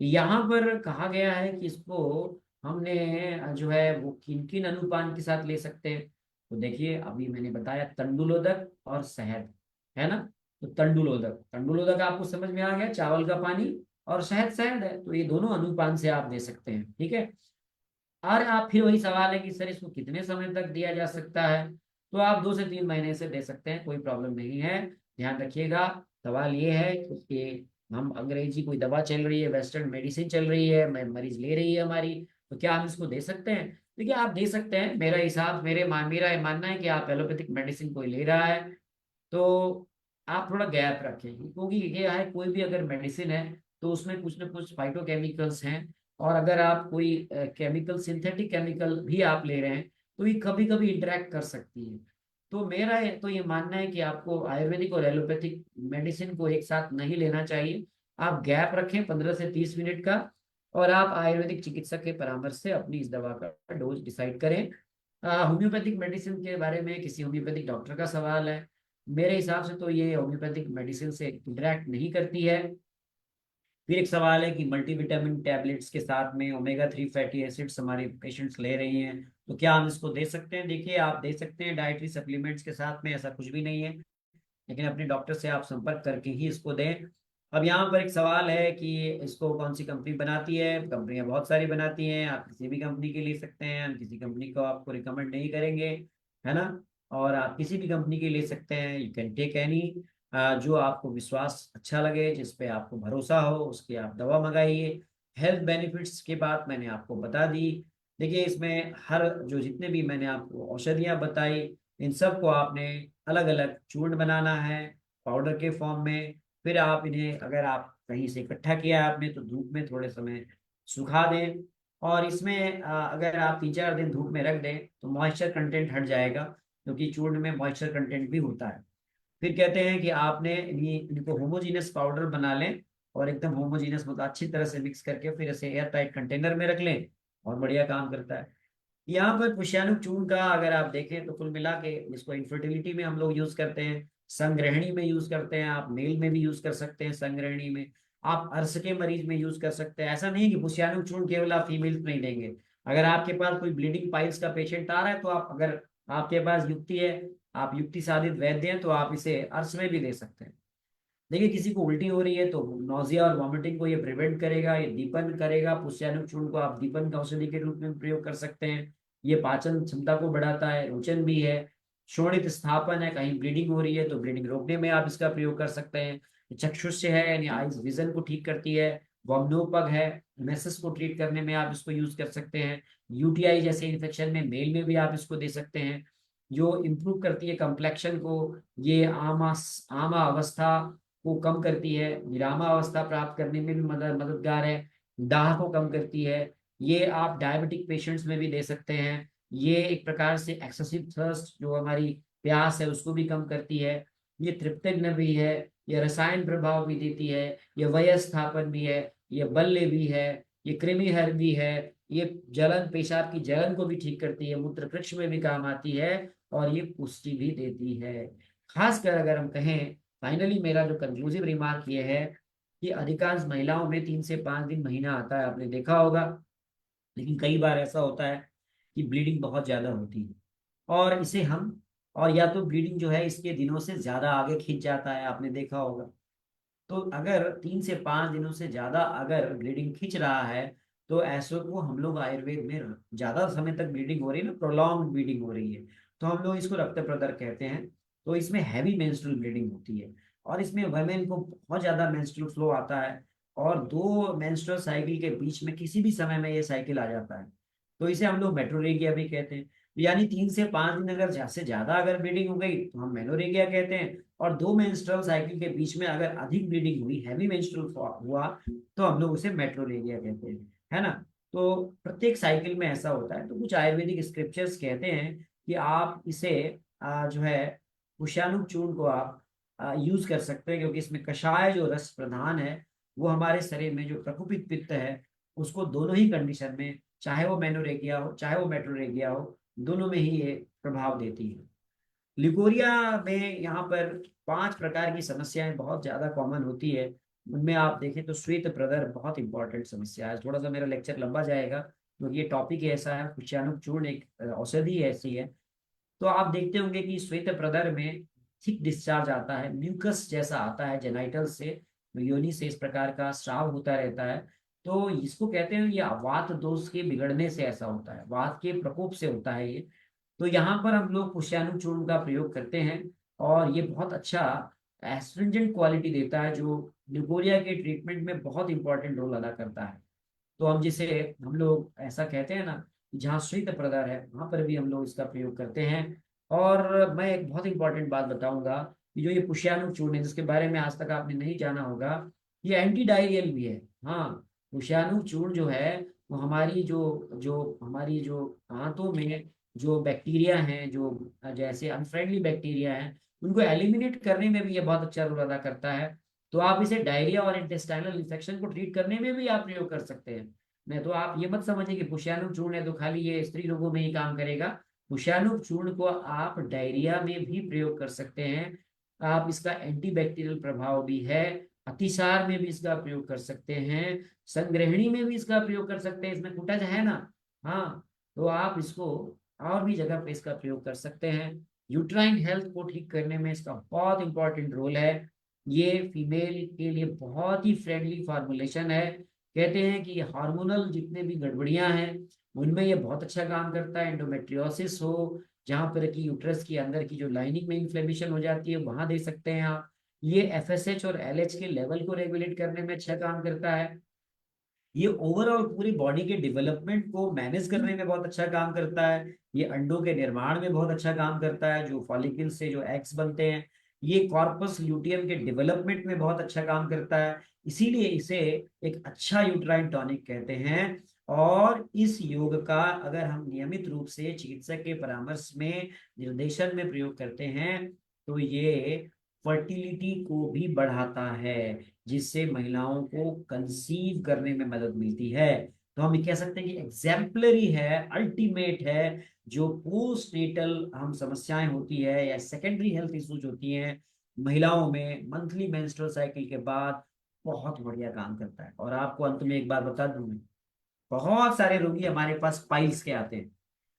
यहाँ पर कहा गया है कि इसको हमने जो है वो किन किन अनुपान के साथ ले सकते हैं। तो देखिए, अभी मैंने बताया तंडुलोदक और शहद, है ना। तो तंडुलोदक तंडुलोदक आपको समझ में आ गया, चावल का पानी, और शहद शहद है, तो ये दोनों अनुपान से आप दे सकते हैं, ठीक है। और आप फिर वही सवाल है कि सर इसको कितने समय तक दिया जा सकता है। तो आप 2 से 3 महीने से दे सकते हैं, कोई प्रॉब्लम नहीं है। ध्यान रखिएगा, सवाल ये है कि हम अंग्रेजी कोई दवा चल रही है, वेस्टर्न मेडिसिन चल रही है, मरीज ले रही है हमारी, तो क्या हम इसको दे सकते हैं। देखिए, आप दे सकते हैं। मेरा ये मानना है कि आप एलोपैथिक मेडिसिन कोई ले रहा है तो आप थोड़ा गैप रखें, क्योंकि ये है कोई भी अगर मेडिसिन है तो उसमें कुछ ना कुछ फाइटोकेमिकल्स हैं। और अगर आप कोई केमिकल, सिंथेटिक केमिकल भी आप ले रहे हैं तो ये कभी कभी इंटरेक्ट कर सकती है। तो मेरा तो ये मानना है कि आपको आयुर्वेदिक और एलोपैथिक मेडिसिन को एक साथ नहीं लेना चाहिए। आप गैप रखें 15 से 30 मिनट का, और आप आयुर्वेदिक चिकित्सक के परामर्श से अपनी इस दवा का डोज डिसाइड करें। होम्योपैथिक मेडिसिन के बारे में किसी होम्योपैथिक डॉक्टर का सवाल है। मेरे हिसाब से तो ये होम्योपैथिक मेडिसिन से इंटरेक्ट नहीं करती है। फिर एक सवाल है कि मल्टीविटामिन टैबलेट्स के साथ में ओमेगा 3 फैटी एसिड्स हमारे पेशेंट्स ले रही हैं, तो क्या हम इसको दे सकते हैं। देखिए, आप दे सकते हैं डाइटरी सप्लीमेंट्स के साथ में, ऐसा कुछ भी नहीं है, लेकिन अपने डॉक्टर से आप संपर्क करके ही इसको दें। अब यहाँ पर एक सवाल है कि इसको कौन सी कंपनी बनाती है। कंपनियां बहुत सारी बनाती हैं, आप किसी भी कंपनी की ले सकते हैं, हम किसी कंपनी को आपको रिकमेंड नहीं करेंगे, है ना। और आप किसी भी कंपनी की ले सकते हैं, यू कैन टेक एनी। जो आपको विश्वास अच्छा लगे, जिस पे आपको भरोसा हो, उसकी आप दवा मंगाइए। हेल्थ बेनिफिट्स की बात मैंने आपको बता दी। देखिए, इसमें हर जो जितने भी मैंने आपको औषधियाँ बताई, इन सब को आपने अलग अलग चूर्ण बनाना है पाउडर के फॉर्म में। फिर आप इन्हें, अगर आप कहीं से इकट्ठा किया है आपने, तो धूप में थोड़े समय सुखा दें। और इसमें अगर आप 3 4 दिन धूप में रख दें तो मॉइस्चर कंटेंट हट जाएगा, क्योंकि चूर्ण में मॉइस्चर कंटेंट भी होता है। फिर कहते हैं कि आपने इनको होमोजीनस पाउडर बना लें, और एकदम होमोजीनस मतलब अच्छी तरह से मिक्स करके फिर इसे एयर टाइट कंटेनर में रख लें, और बढ़िया काम करता है। यहाँ पर पुष्यानुक चूर्ण का अगर आप देखें तो कुल मिला के इसको इनफर्टिलिटी में हम लोग यूज करते हैं, संग्रहणी में यूज करते हैं, आप मेल में भी यूज कर सकते हैं, संग्रहणी में आप अर्श के मरीज में यूज कर सकते हैं। ऐसा नहीं कि पुष्यानुक चूर्ण केवल आप फीमेल्स में ही देंगे। अगर आपके पास कोई ब्लीडिंग पाइल्स का पेशेंट आ रहा है, तो आप, अगर आपके पास युक्ति है, आप युक्ति साधित वैद्य हैं, तो आप इसे अर्श में भी दे सकते हैं। देखिए, किसी को उल्टी हो रही है तो नोजिया और वॉमिटिंग को ये प्रिवेंट करेगा, ये दीपन करेगा। पुष्यानुक चूर्ण को आप दीपन का औषधि के रूप में प्रयोग कर सकते हैं। ये पाचन क्षमता को बढ़ाता है, रोचन भी है, शोणित स्थापन है, कहीं ब्लीडिंग हो रही है तो ब्लीडिंग रोकने में आप इसका प्रयोग कर सकते हैं। ये चक्षुष्य है, यानी आइज विजन को ठीक करती है। वॉम्नोपग है, मेसेस को ट्रीट करने में आप इसको यूज कर सकते हैं। यूटीआई जैसे इन्फेक्शन में मेल में भी आप इसको दे सकते हैं। जो इम्प्रूव करती है कम्प्लेक्शन को, ये आमा अवस्था को कम करती है, विरामा अवस्था प्राप्त करने में भी मददगार है, दाह को कम करती है। ये आप डायबिटिक पेशेंट्स में भी दे सकते हैं। ये एक प्रकार से एक्सेसिव थर्स्ट, जो हमारी प्यास है, उसको भी कम करती है। ये तृप्तग्न भी है, ये रसायन प्रभाव भी देती है, ये वयस्थापन भी है, ये बल्ले भी है, ये कृमिहर भी है, ये जलन, पेशाब की जलन को भी ठीक करती है, मूत्र कृच्छ में भी काम आती है, और ये पुष्टि भी देती है। खासकर अगर हम कहें, फाइनली मेरा जो कंक्लूसिव रिमार्क ये है कि अधिकांश महिलाओं में 3 से 5 दिन महीना आता है, आपने देखा होगा। लेकिन कई बार ऐसा होता है कि ब्लीडिंग बहुत ज्यादा होती है, और इसे हम, और या तो ब्लीडिंग जो है इसके दिनों से ज्यादा आगे खींच जाता है, आपने देखा होगा। तो अगर 3 से 5 दिनों से ज्यादा अगर ब्लीडिंग खींच रहा है, तो ऐसे को हम लोग आयुर्वेद में, ज्यादा समय तक ब्लीडिंग हो रही है ना, प्रोलॉन्ग ब्लीडिंग हो रही है, तो हम लोग इसको रक्त प्रदर कहते हैं। तो इसमें हैवी मेंस्ट्रुअल ब्लीडिंग होती है, और इसमें वुमेन को बहुत ज्यादा मेंस्ट्रुअल फ्लो आता है, और 2 मेंस्ट्रुअल साइकिल के बीच में किसी भी समय में ये साइकिल आ जाता है। तो इसे हम लोग मेट्रोरेगिया भी कहते हैं। यानी 3 से 5 दिन अगर से ज्यादा अगर ब्लीडिंग हो गई तो हम मेनोरेगिया कहते हैं। और 2 मेंस्ट्रुअल साइकिल के बीच में अगर अधिक ब्लीडिंग हुई, हैवी मेंस्ट्रुअल हुआ, तो हम लोग उसे मेट्रोरेगिया कहते हैं, है ना। तो प्रत्येक साइकिल में ऐसा होता है। तो कुछ आयुर्वेदिक स्क्रिप्चर्स कहते हैं कि आप इसे जो है कुशानुक चूर्ण को आप यूज कर सकते हैं, क्योंकि इसमें कषाय जो रस प्रधान है वो हमारे शरीर में जो प्रकोपित पित्त है उसको दोनों ही कंडीशन में, चाहे वो मेनोरेगिया हो चाहे वो मेट्रोरेगिया हो, दोनों में ही ये प्रभाव देती है। लिकोरिया में यहाँ पर 5 प्रकार की समस्याएं बहुत ज्यादा कॉमन होती है। उनमें आप देखें तो श्वेत प्रदर बहुत इंपॉर्टेंट समस्या है। थोड़ा सा मेरा लेक्चर लंबा जाएगा क्योंकि ये टॉपिक ऐसा है, कुचानुक चूर्ण एक औषधि ऐसी है। तो आप देखते होंगे कि श्वेत प्रदर में थिक डिस्चार्ज आता है, म्यूकस जैसा आता है जेनाइटल से, योनि से इस प्रकार का स्राव होता रहता है। तो इसको कहते हैं ये वात दोष के बिगड़ने से ऐसा होता है, वात के प्रकोप से होता है ये। तो यहाँ पर हम लोग कुशानु चूर्ण का प्रयोग करते हैं और ये बहुत अच्छा एस्ट्रिंजेंट क्वालिटी देता है, जो ल्यूकोरिया के ट्रीटमेंट में बहुत इंपॉर्टेंट रोल अदा करता है। तो हम लोग ऐसा कहते हैं ना कि जहाँ श्वेत प्रदर है वहां पर भी हम लोग इसका प्रयोग करते हैं। और मैं एक बहुत इंपॉर्टेंट बात बताऊंगा कि जो ये पुष्याणु चूर्ण है जिसके बारे में आज तक आपने नहीं जाना होगा, ये एंटी डायरियल भी है। हाँ, पुष्याणु चूर्ण जो है वो हमारी जो जो हमारी जो आंतों में जो बैक्टीरिया हैं, जो जैसे अनफ्रेंडली बैक्टीरिया हैं, उनको एलिमिनेट करने में भी ये बहुत अच्छा रोल अदा करता है। तो आप इसे डायरिया और इंटेस्टाइनल इन्फेक्शन को ट्रीट करने में भी आप प्रयोग कर सकते हैं। नहीं तो आप ये मत समझिए कि पुष्याणु चूर्ण है तो खाली ये स्त्री रोगों में ही काम करेगा। पुष्याणु चूर्ण को आप डायरिया में भी प्रयोग कर सकते हैं। आप इसका एंटीबैक्टीरियल प्रभाव भी है। अतिसार में भी इसका प्रयोग कर सकते हैं। संग्रहणी में भी इसका प्रयोग कर सकते हैं, इसमें कुटज है ना। हाँ, तो आप इसको और भी जगह पे इसका प्रयोग कर सकते हैं। यूट्राइन हेल्थ को ठीक करने में इसका बहुत इंपॉर्टेंट रोल है। ये फीमेल के लिए बहुत ही फ्रेंडली फॉर्मुलेशन है। कहते हैं कि हार्मोनल जितने भी गड़बड़ियां हैं उनमें ये बहुत अच्छा काम करता है। एंडोमेट्रियोसिस हो, जहां पर कि यूट्रस के अंदर की जो लाइनिंग में इन्फ्लेमेशन हो जाती है वहां दे सकते हैं आप। ये एफएसएच और एलएच के लेवल को रेगुलेट करने में अच्छा काम करता है। ये ओवरऑल पूरी बॉडी के डेवलपमेंट को मैनेज करने में बहुत अच्छा काम करता है। ये अंडों के निर्माण में बहुत अच्छा काम करता है, जो फॉलिकल से जो एग्स बनते हैं। ये कॉर्पस ल्यूटियम के डेवलपमेंट में बहुत अच्छा काम करता है। इसीलिए इसे एक अच्छा यूट्राइन टॉनिक कहते हैं। और इस योग का अगर हम नियमित रूप से चिकित्सक के परामर्श में, निर्देशन में प्रयोग करते हैं तो ये फर्टिलिटी को भी बढ़ाता है, जिससे महिलाओं को कंसीव करने में मदद मिलती है। तो हम ये कह सकते हैं कि एग्जाम्पलरी है, अल्टीमेट है। जो पोस्ट नेटल हम समस्याएं होती है या सेकेंडरी हेल्थ इश्यूज होती हैं महिलाओं में मंथली मेंस्ट्रुअल साइकिल के बाद, बहुत बढ़िया काम करता है। और आपको अंत में एक बात बता दूं मैं, बहुत सारे रोगी हमारे पास पाइल्स के आते हैं।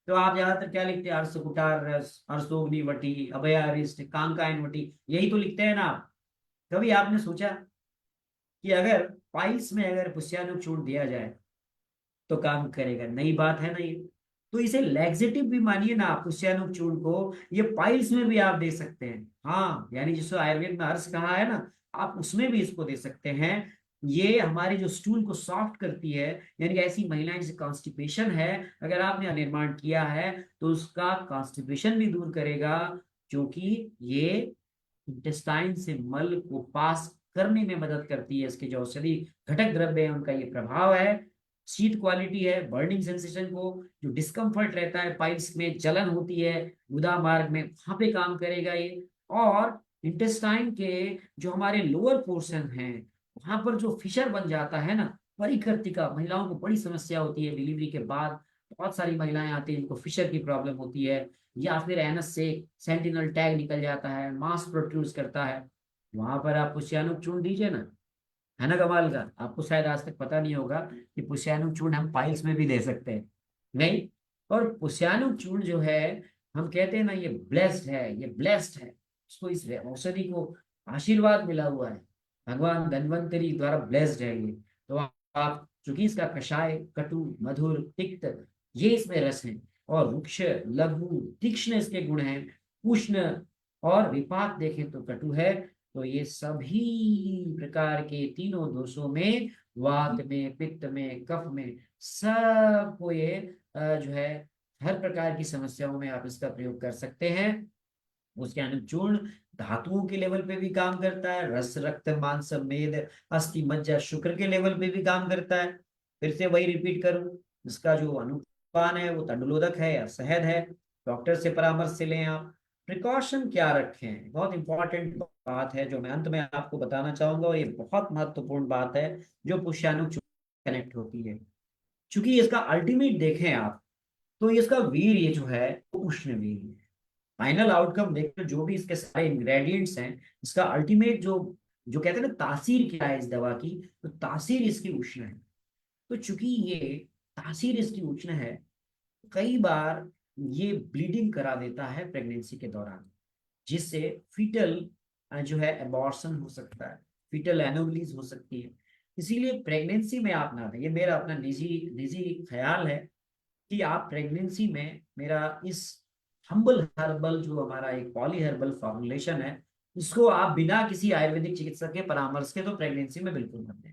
तो आप ज्यादातर क्या लिखते हैं? अर्शकुटार रस, अर्शोग्नि वटी, अभयारिष्ट, कांकायन वटी, यही तो लिखते हैं ना आप। कभी आपने सोचा कि अगर पाइल्स में अगर पुष्यानुक चूर्ण दिया जाए तो काम करेगा? नई बात है ना ये। तो इसे लैक्सेटिव भी मानिए ना आप पुष्यानुक चूर्ण को, ये पाइल्स में भी आप दे सकते हैं। हाँ, यानी जिसको आयुर्वेद में अर्श कहा है ना, आप उसमें भी इसको दे सकते हैं। ये हमारी जो स्टूल को सॉफ्ट करती है, यानी कि ऐसी महिलाएं जिसे कॉन्स्टिपेशन है, अगर आपने निर्माण किया है तो उसका कॉन्स्टिपेशन भी दूर करेगा, क्योंकि ये इंटेस्टाइन से मल को पास करने में मदद करती है। इसके जो औषधि घटक द्रव्य है उनका ये प्रभाव है। शीत क्वालिटी है, बर्निंग सेंसेशन को, जो डिस्कम्फर्ट रहता है, पाइल्स में जलन होती है गुदा मार्ग में, वहां पे काम करेगा ये। और इंटेस्टाइन के जो हमारे लोअर पोर्शन है वहां पर जो फिशर बन जाता है ना, परिकृतिका, महिलाओं को बड़ी समस्या होती है डिलीवरी के बाद। बहुत सारी महिलाएं आती हैं जिनको फिशर की प्रॉब्लम होती है, या फिर एनस से सेंटिनल टैग निकल जाता है, मांस प्रोट्रूज करता है। वहां पर आप पुष्यानुक चूर्ण दीजिए ना, है ना कमाल का। आपको शायद आज तक पता नहीं होगा कि पुष्यानुक चूर्ण हम पाइल्स में भी दे सकते हैं। नहीं, और पुष्यानुक चूर्ण जो है, हम कहते हैं ना ये ब्लेस्ड है, ये ब्लेस्ड है। उसको, इस औषधि को आशीर्वाद मिला हुआ है, भगवान धन्वंतरी द्वारा ब्लेस्ड है ये। तो आप चूंकि इसका कषाय कटु, मधुर, तिक्त, ये इसमें रस है। और रुक्ष, लघु, तीक्ष्ण इसके गुण हैं। उष्ण और विपाक देखें तो कटु है। तो ये सभी प्रकार के तीनों दोषों में, वात में, पित्त में, कफ में, सबको ये जो है हर प्रकार की समस्याओं में आप इसका प्रयोग कर सकते हैं। उसके अनुचूर्ण धातुओं के लेवल पे भी काम करता है, रस रक्त मांस मेद अस्थि मज्जा शुक्र के लेवल पे भी काम करता है। फिर से वही रिपीट करूं, इसका जो अनुपान है वो तंडुलोदक है या शहद है। डॉक्टर से परामर्श से लें आप। प्रिकॉशन क्या रखें, बहुत इंपॉर्टेंट बात है जो मैं अंत में आपको बताना चाहूंगा, और ये बहुत महत्वपूर्ण बात है जो पुष्याणु कनेक्ट होती है। क्योंकि इसका अल्टीमेट देखें आप, तो इसका वीर ये जो है वो उष्ण वीर है। फाइनल आउटकम देखकर जो भी इसके सारे इंग्रेडिएंट्स हैं, इसका अल्टीमेट जो जो कहते हैं ना तासीर क्या है इस दवा की, तो तासीर इसकी उष्ण है। तो चूंकि ये तासीर इसकी उष्ण है, कई बार ये ब्लीडिंग करा देता है प्रेगनेंसी के दौरान, जिससे फीटल जो है एबॉर्शन हो सकता है, फीटल एनोमलीज हो सकती है। इसीलिए प्रेगनेंसी में आप ना दें, ये मेरा अपना निजी निजी ख्याल है कि आप प्रेगनेंसी में मेरा इस हम्बल हर्बल जो हमारा एक पॉली हर्बल फॉर्मुलेशन है, इसको आप बिना किसी आयुर्वेदिक चिकित्सक के परामर्श के तो प्रेगनेंसी में बिल्कुल मत दें।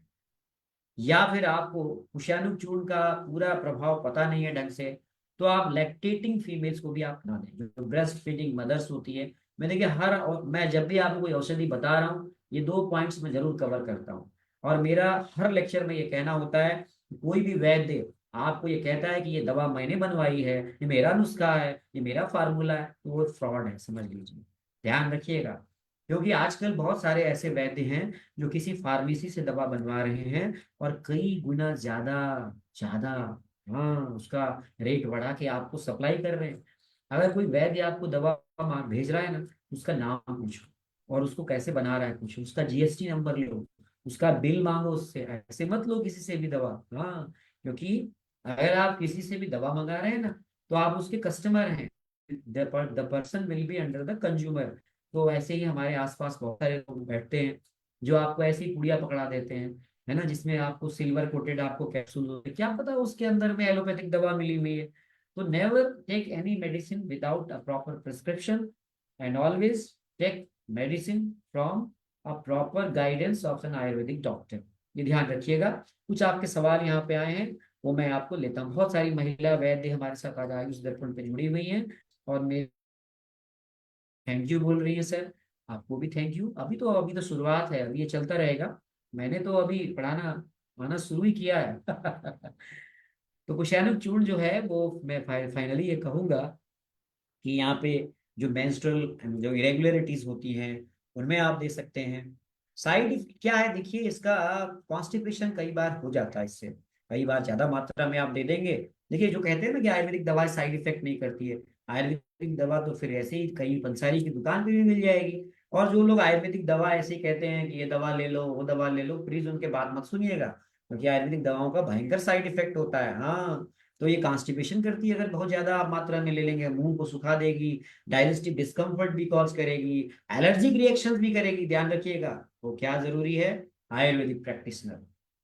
या फिर आपको कुशानु चूर्ण का पूरा प्रभाव पता नहीं है ढंग से, तो आप लैक्टेटिंग फीमेल्स को भी आप ना दें, जो ब्रेस्ट फीडिंग मदर्स होती है। मैं देखिए मैं जब भी आपको कोई औषधि बता रहा हूँ, ये दो पॉइंट्स मैं जरूर कवर करता हूँ। और मेरा हर लेक्चर में ये कहना होता है कि कोई भी वैद्य आपको ये कहता है कि ये दवा मैंने बनवाई है, ये मेरा नुस्खा है, ये मेरा फार्मूला है, तो वो फ्रॉड है, समझ लीजिए। ध्यान रखिएगा, क्योंकि आजकल बहुत सारे ऐसे वैद्य हैं जो किसी फार्मेसी से दवा बनवा रहे हैं और कई गुना ज्यादा ज्यादा, हाँ, उसका रेट बढ़ा के आपको सप्लाई कर रहे हैं। अगर कोई वैद्य आपको दवा भेज रहा है ना, उसका नाम पूछो, और उसको कैसे बना रहा है पूछो, उसका जीएसटी नंबर लो, उसका बिल मांगो उससे। ऐसे मत लो किसी से भी दवा, हाँ, क्योंकि अगर आप किसी से भी दवा मंगा रहे हैं ना, तो आप उसके कस्टमर हैं। The person will be under the consumer. तो ऐसे ही हमारे आसपास बहुत सारे लोग बैठते हैं जो आपको ऐसी पुड़िया पकड़ा देते हैं, है ना, जिसमें आपको सिल्वर कोटेड आपको कैप्सूल होते हैं, क्या पता उसके अंदर में एलोपैथिक दवा मिली हुई है। तो never take any medicine without a proper prescription, and always take medicine from a proper guidance of an ayurvedic doctor. ये ध्यान रखिएगा। कुछ आपके सवाल यहाँ पे आए हैं, वो मैं आपको लेता हूँ। बहुत सारी महिला वैद्य हमारे साथ आज आयुष दर्पण पे जुड़ी हुई हैं, और मेरे थैंक यू बोल रही है सर। आपको भी थैंक यू। अभी तो शुरुआत है, अभी ये चलता रहेगा। मैंने तो अभी पढ़ाना आना शुरू ही किया है। तो कुशैनक चूर्ण जो है वो मैं फाइनली ये कहूंगा कि यहाँ पे जो मेंस्ट्रुअल जो इरेगुलरिटीज होती हैं, उनमें आप दे सकते हैं। साइड क्या है देखिए, इसका कॉन्स्टिपेशन कई बार हो जाता है इससे, कई बार ज्यादा मात्रा में आप दे देंगे। देखिए जो कहते हैं ना कि आयुर्वेदिक दवा साइड इफेक्ट नहीं करती है, आयुर्वेदिक दवा तो फिर ऐसे ही कहीं पंसारी की दुकान पे भी मिल जाएगी। और जो लोग आयुर्वेदिक दवा ऐसे ही कहते हैं कि ये दवा ले लो वो दवा ले लो, प्लीज उनके बात मत सुनिएगा, क्योंकि आयुर्वेदिक दवाओं का भयंकर साइड इफेक्ट होता है। हाँ, तो ये कॉन्स्टिपेशन करती है, अगर बहुत ज्यादा आप मात्रा में ले लेंगे, मुंह को सुखा देगी, डाइजेस्टिव डिस्कम्फर्ट भी कॉज करेगी, एलर्जिक रिएक्शंस भी करेगी। ध्यान रखिएगा। तो क्या जरूरी है, Ayurvedic practitioner.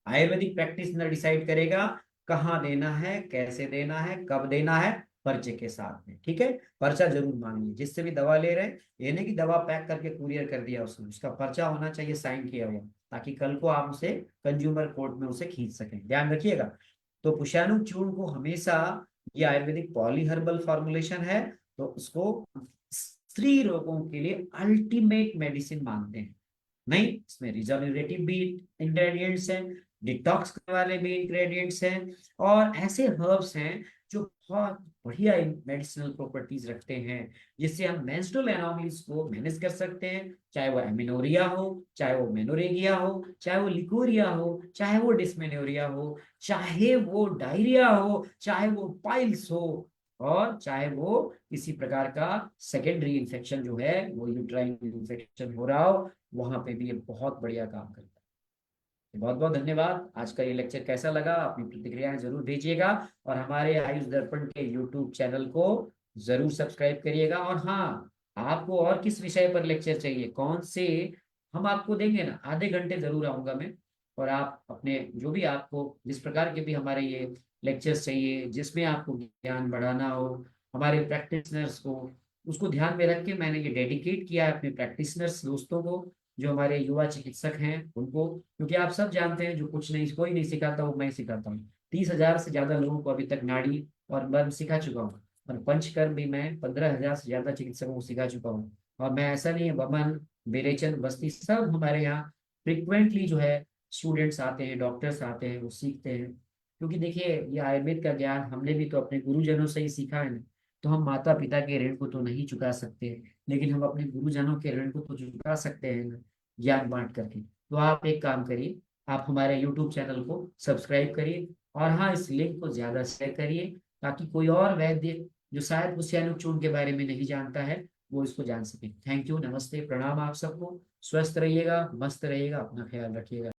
Ayurvedic practitioner decide करेगा कहाँ देना है, कैसे देना है, कब देना है, पर्चे के साथ में, ठीक है। पर्चा जरूर मांगिए जिससे भी दवा ले रहे हैं। ये नहीं कि दवा पैक करके कुरियर कर दिया उसने, उसका पर्चा होना चाहिए साइन किया हुआ, ताकि कल को आप उसे कंज्यूमर कोर्ट में उसे खींच सकें। ध्यान रखिएगा। तो पुशानु चूर्ण को हमेशा, ये आयुर्वेदिक पॉली हर्बल फॉर्मुलेशन है, तो उसको स्त्री रोगों के लिए अल्टीमेट मेडिसिन मानते हैं। नहीं, इसमें रिजनरेटिव भी इंग्रेडिएंट्स हैं, डिटॉक्स करने वाले भी इंग्रेडिएंट्स हैं, और ऐसे हर्ब्स हैं जो बहुत बढ़िया मेडिसिनल प्रॉपर्टीज रखते हैं, जिससे हम मेंस्ट्रुअल एनोमलीज को मैनेज कर सकते हैं। चाहे वो एमिनोरिया हो, चाहे वो मेनोरेगिया हो, चाहे वो लिकोरिया हो, चाहे वो डिस्मेनोरिया हो, चाहे वो डायरिया हो, चाहे वो पाइल्स हो, और चाहे वो किसी प्रकार का सेकेंडरी इन्फेक्शन जो है वो यूट्राइन इन्फेक्शन हो रहा हो, वहां पे भी ये बहुत बढ़िया काम करता है। बहुत बहुत धन्यवाद। आज का ये लेक्चर कैसा लगा, अपनी प्रतिक्रियाएं जरूर भेजिएगा, और हमारे आयुष दर्पण के यूट्यूब चैनल को जरूर सब्सक्राइब करिएगा। और हाँ, आपको और किस विषय पर लेक्चर चाहिए, कौन से, हम आपको देंगे ना, आधे घंटे जरूर आऊंगा मैं। और आप अपने जो भी आपको जिस प्रकार के भी हमारे ये लेक्चर्स चाहिए, जिसमें आपको ज्ञान बढ़ाना हो, हमारे प्रैक्टिशनर्स को, उसको ध्यान में रख के मैंने ये डेडिकेट किया है अपने प्रैक्टिशनर्स दोस्तों को, जो हमारे युवा चिकित्सक हैं उनको। क्योंकि आप सब जानते हैं, जो कुछ नहीं, कोई नहीं सिखाता वो मैं सिखाता हूँ। 30,000 से ज्यादा लोगों को अभी तक नाड़ी और मर्म सिखा चुका हूँ। और पंचकर्म भी मैं 15,000 से ज्यादा चिकित्सकों को सिखा चुका हूँ। और मैं ऐसा नहीं है, बमन, विरेचन, बस्ती, सब हमारे यहाँ फ्रिक्वेंटली जो है स्टूडेंट्स आते हैं, डॉक्टर्स आते हैं, वो सीखते हैं। क्योंकि देखिए, ये आयुर्वेद का ज्ञान हमने भी तो अपने गुरुजनों से ही सीखा है ना। तो हम माता पिता के ऋण को तो नहीं चुका सकते, लेकिन हम अपने गुरुजनों के ऋण को तो चुका सकते हैं ना, ज्ञान बांट करके। तो आप एक काम करिए, आप हमारे यूट्यूब चैनल को सब्सक्राइब करिए, और हाँ, इस लिंक को ज्यादा शेयर करिए, ताकि कोई और वैद्य जो शायद उस चूर्ण के बारे में नहीं जानता है, वो इसको जान सके। थैंक यू, नमस्ते, प्रणाम आप सबको। स्वस्थ रहिएगा, मस्त रहिएगा, अपना ख्याल रखिएगा।